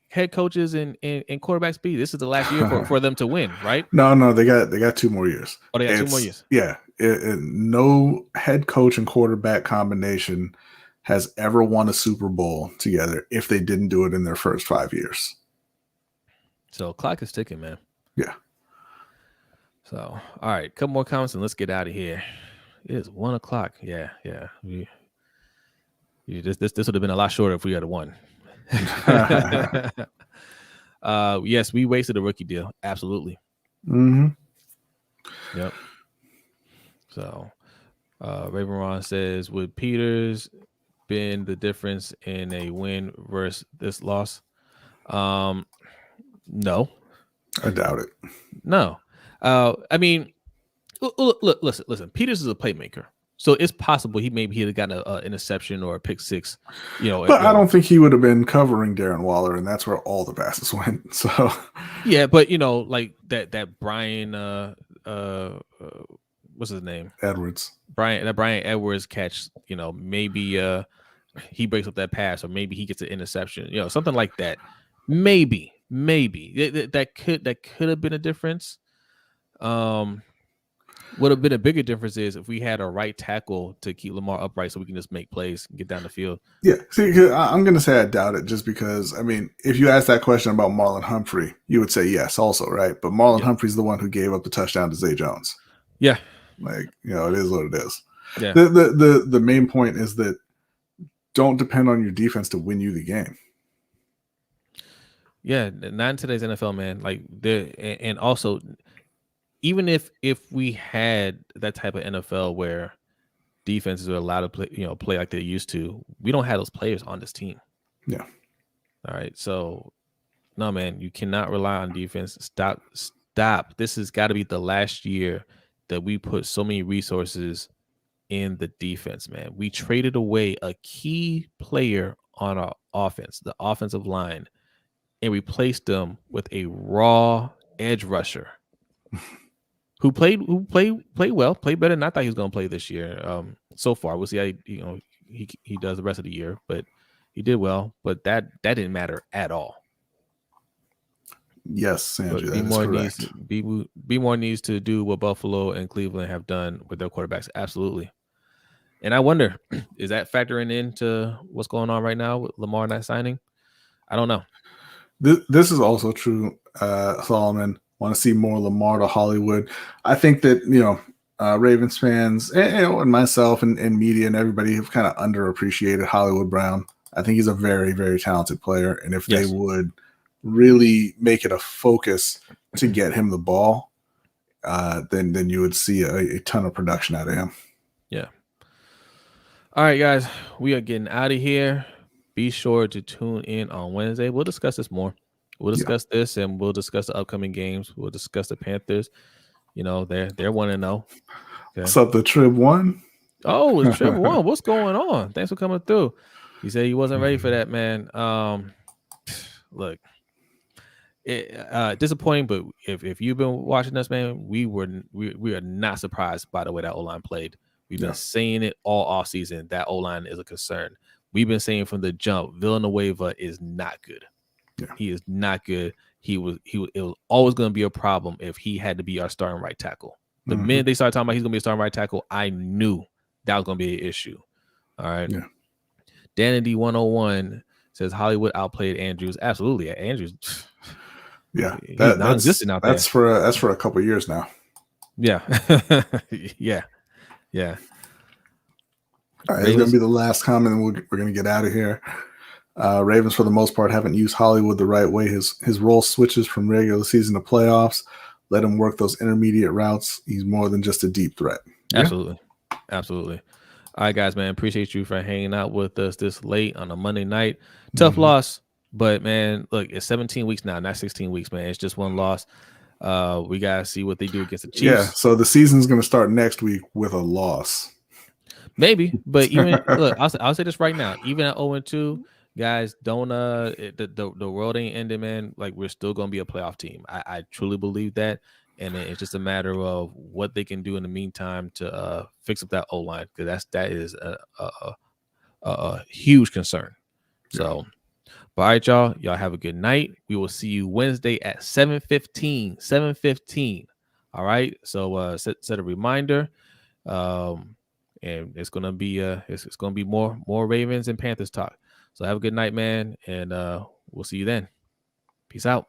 head coaches and quarterback speed? This is the last year for them to win, right? No, they got 2 more years. Oh, they got 2 more years. Yeah, no head coach and quarterback combination has ever won a Super Bowl together if they didn't do it in their first 5 years. So clock is ticking, man. Yeah. So all right, couple more comments and let's get out of here. It is 1:00. Yeah. This would have been a lot shorter if we had won. Yes, we wasted a rookie deal. Absolutely. Mm-hmm. Yep. So, Raven Ron says, would Peters been the difference in a win versus this loss? No. I doubt it. No. I mean, look, listen. Peters is a playmaker. So it's possible he'd have gotten an interception or a pick six, But I don't think he would have been covering Darren Waller, and that's where all the passes went. So yeah, but like that Brian, what's his name? Edwards. Brian Edwards catch. Maybe he breaks up that pass, or maybe he gets an interception. Something like that. Maybe that could have been a difference. Would have been a bigger difference is if we had a right tackle to keep Lamar upright so we can just make plays and get down the field. Yeah. See, I'm going to say I doubt it just because, I mean, if you ask that question about Marlon Humphrey, you would say yes also, right? But Marlon Humphrey's the one who gave up the touchdown to Zay Jones. Yeah. Like, it is what it is. Yeah. The main point is that don't depend on your defense to win you the game. Yeah. Not in today's NFL, man. Like, and also – even if we had that type of NFL where defenses are allowed to play like they used to, we don't have those players on this team. Yeah. All right. So, no, man, you cannot rely on defense. Stop. This has got to be the last year that we put so many resources in the defense, man. We traded away a key player on our offense, the offensive line, and replaced them with a raw edge rusher. Who played well, played better than I thought he was going to play this year. So far, we'll see how he does the rest of the year, but he did well. But that didn't matter at all. Yes, Andrew, that is correct. Be more needs to do what Buffalo and Cleveland have done with their quarterbacks. Absolutely. And I wonder, is that factoring into what's going on right now with Lamar not signing? I don't know. This is also true, Solomon. Want to see more Lamar to Hollywood. I think that, Ravens fans and myself and media and everybody have kind of underappreciated Hollywood Brown. I think he's a very, very talented player. And if they would really make it a focus to get him the ball, then you would see a ton of production out of him. Yeah. All right, guys, we are getting out of here. Be sure to tune in on Wednesday. We'll discuss this more. We'll discuss this, and we'll discuss the upcoming games. We'll discuss the Panthers. They're 1-0. What's up, the Trib one? Oh, it's Trib one. What's going on? Thanks for coming through. He said he wasn't ready for that, man. Look, disappointing, but if you've been watching us, man, we are not surprised by the way that O-line played. We've been saying it all off season. That O-line is a concern. We've been saying from the jump, Villanueva is not good. Yeah. He is not good. It was always going to be a problem if he had to be our starting right tackle. The minute they started talking about he's going to be a starting right tackle, I knew that was going to be an issue. All right. Yeah. Danity 101 says Hollywood outplayed Andrews. Absolutely. Andrews. Yeah. He's non-existent out there. That's for a couple of years now. Yeah. Yeah. All right, it's going to be the last comment, and we're going to get out of here. Ravens, for the most part, haven't used Hollywood the right way. His role switches from regular season to playoffs. Let him work those intermediate routes. He's more than just a deep threat. Yeah? Absolutely. Absolutely. All right, guys, man. Appreciate you for hanging out with us this late on a Monday night. Tough Mm-hmm. loss, but man, look, it's 17 weeks now, not 16 weeks, man. It's just one loss. We gotta see what they do against the Chiefs. Yeah, so the season's going to start next week with a loss. Maybe, but even look, I'll say this right now. Even at 0-2, guys, don't the world ain't ending, man. Like we're still gonna be a playoff team. I truly believe that, and it's just a matter of what they can do in the meantime to fix up that O line, because that is a huge concern. So, but all right, y'all have a good night. We will see you Wednesday at 7:15. 7:15. All right. So set a reminder. And it's gonna be it's gonna be more Ravens and Panthers talk. So have a good night, man, and we'll see you then. Peace out.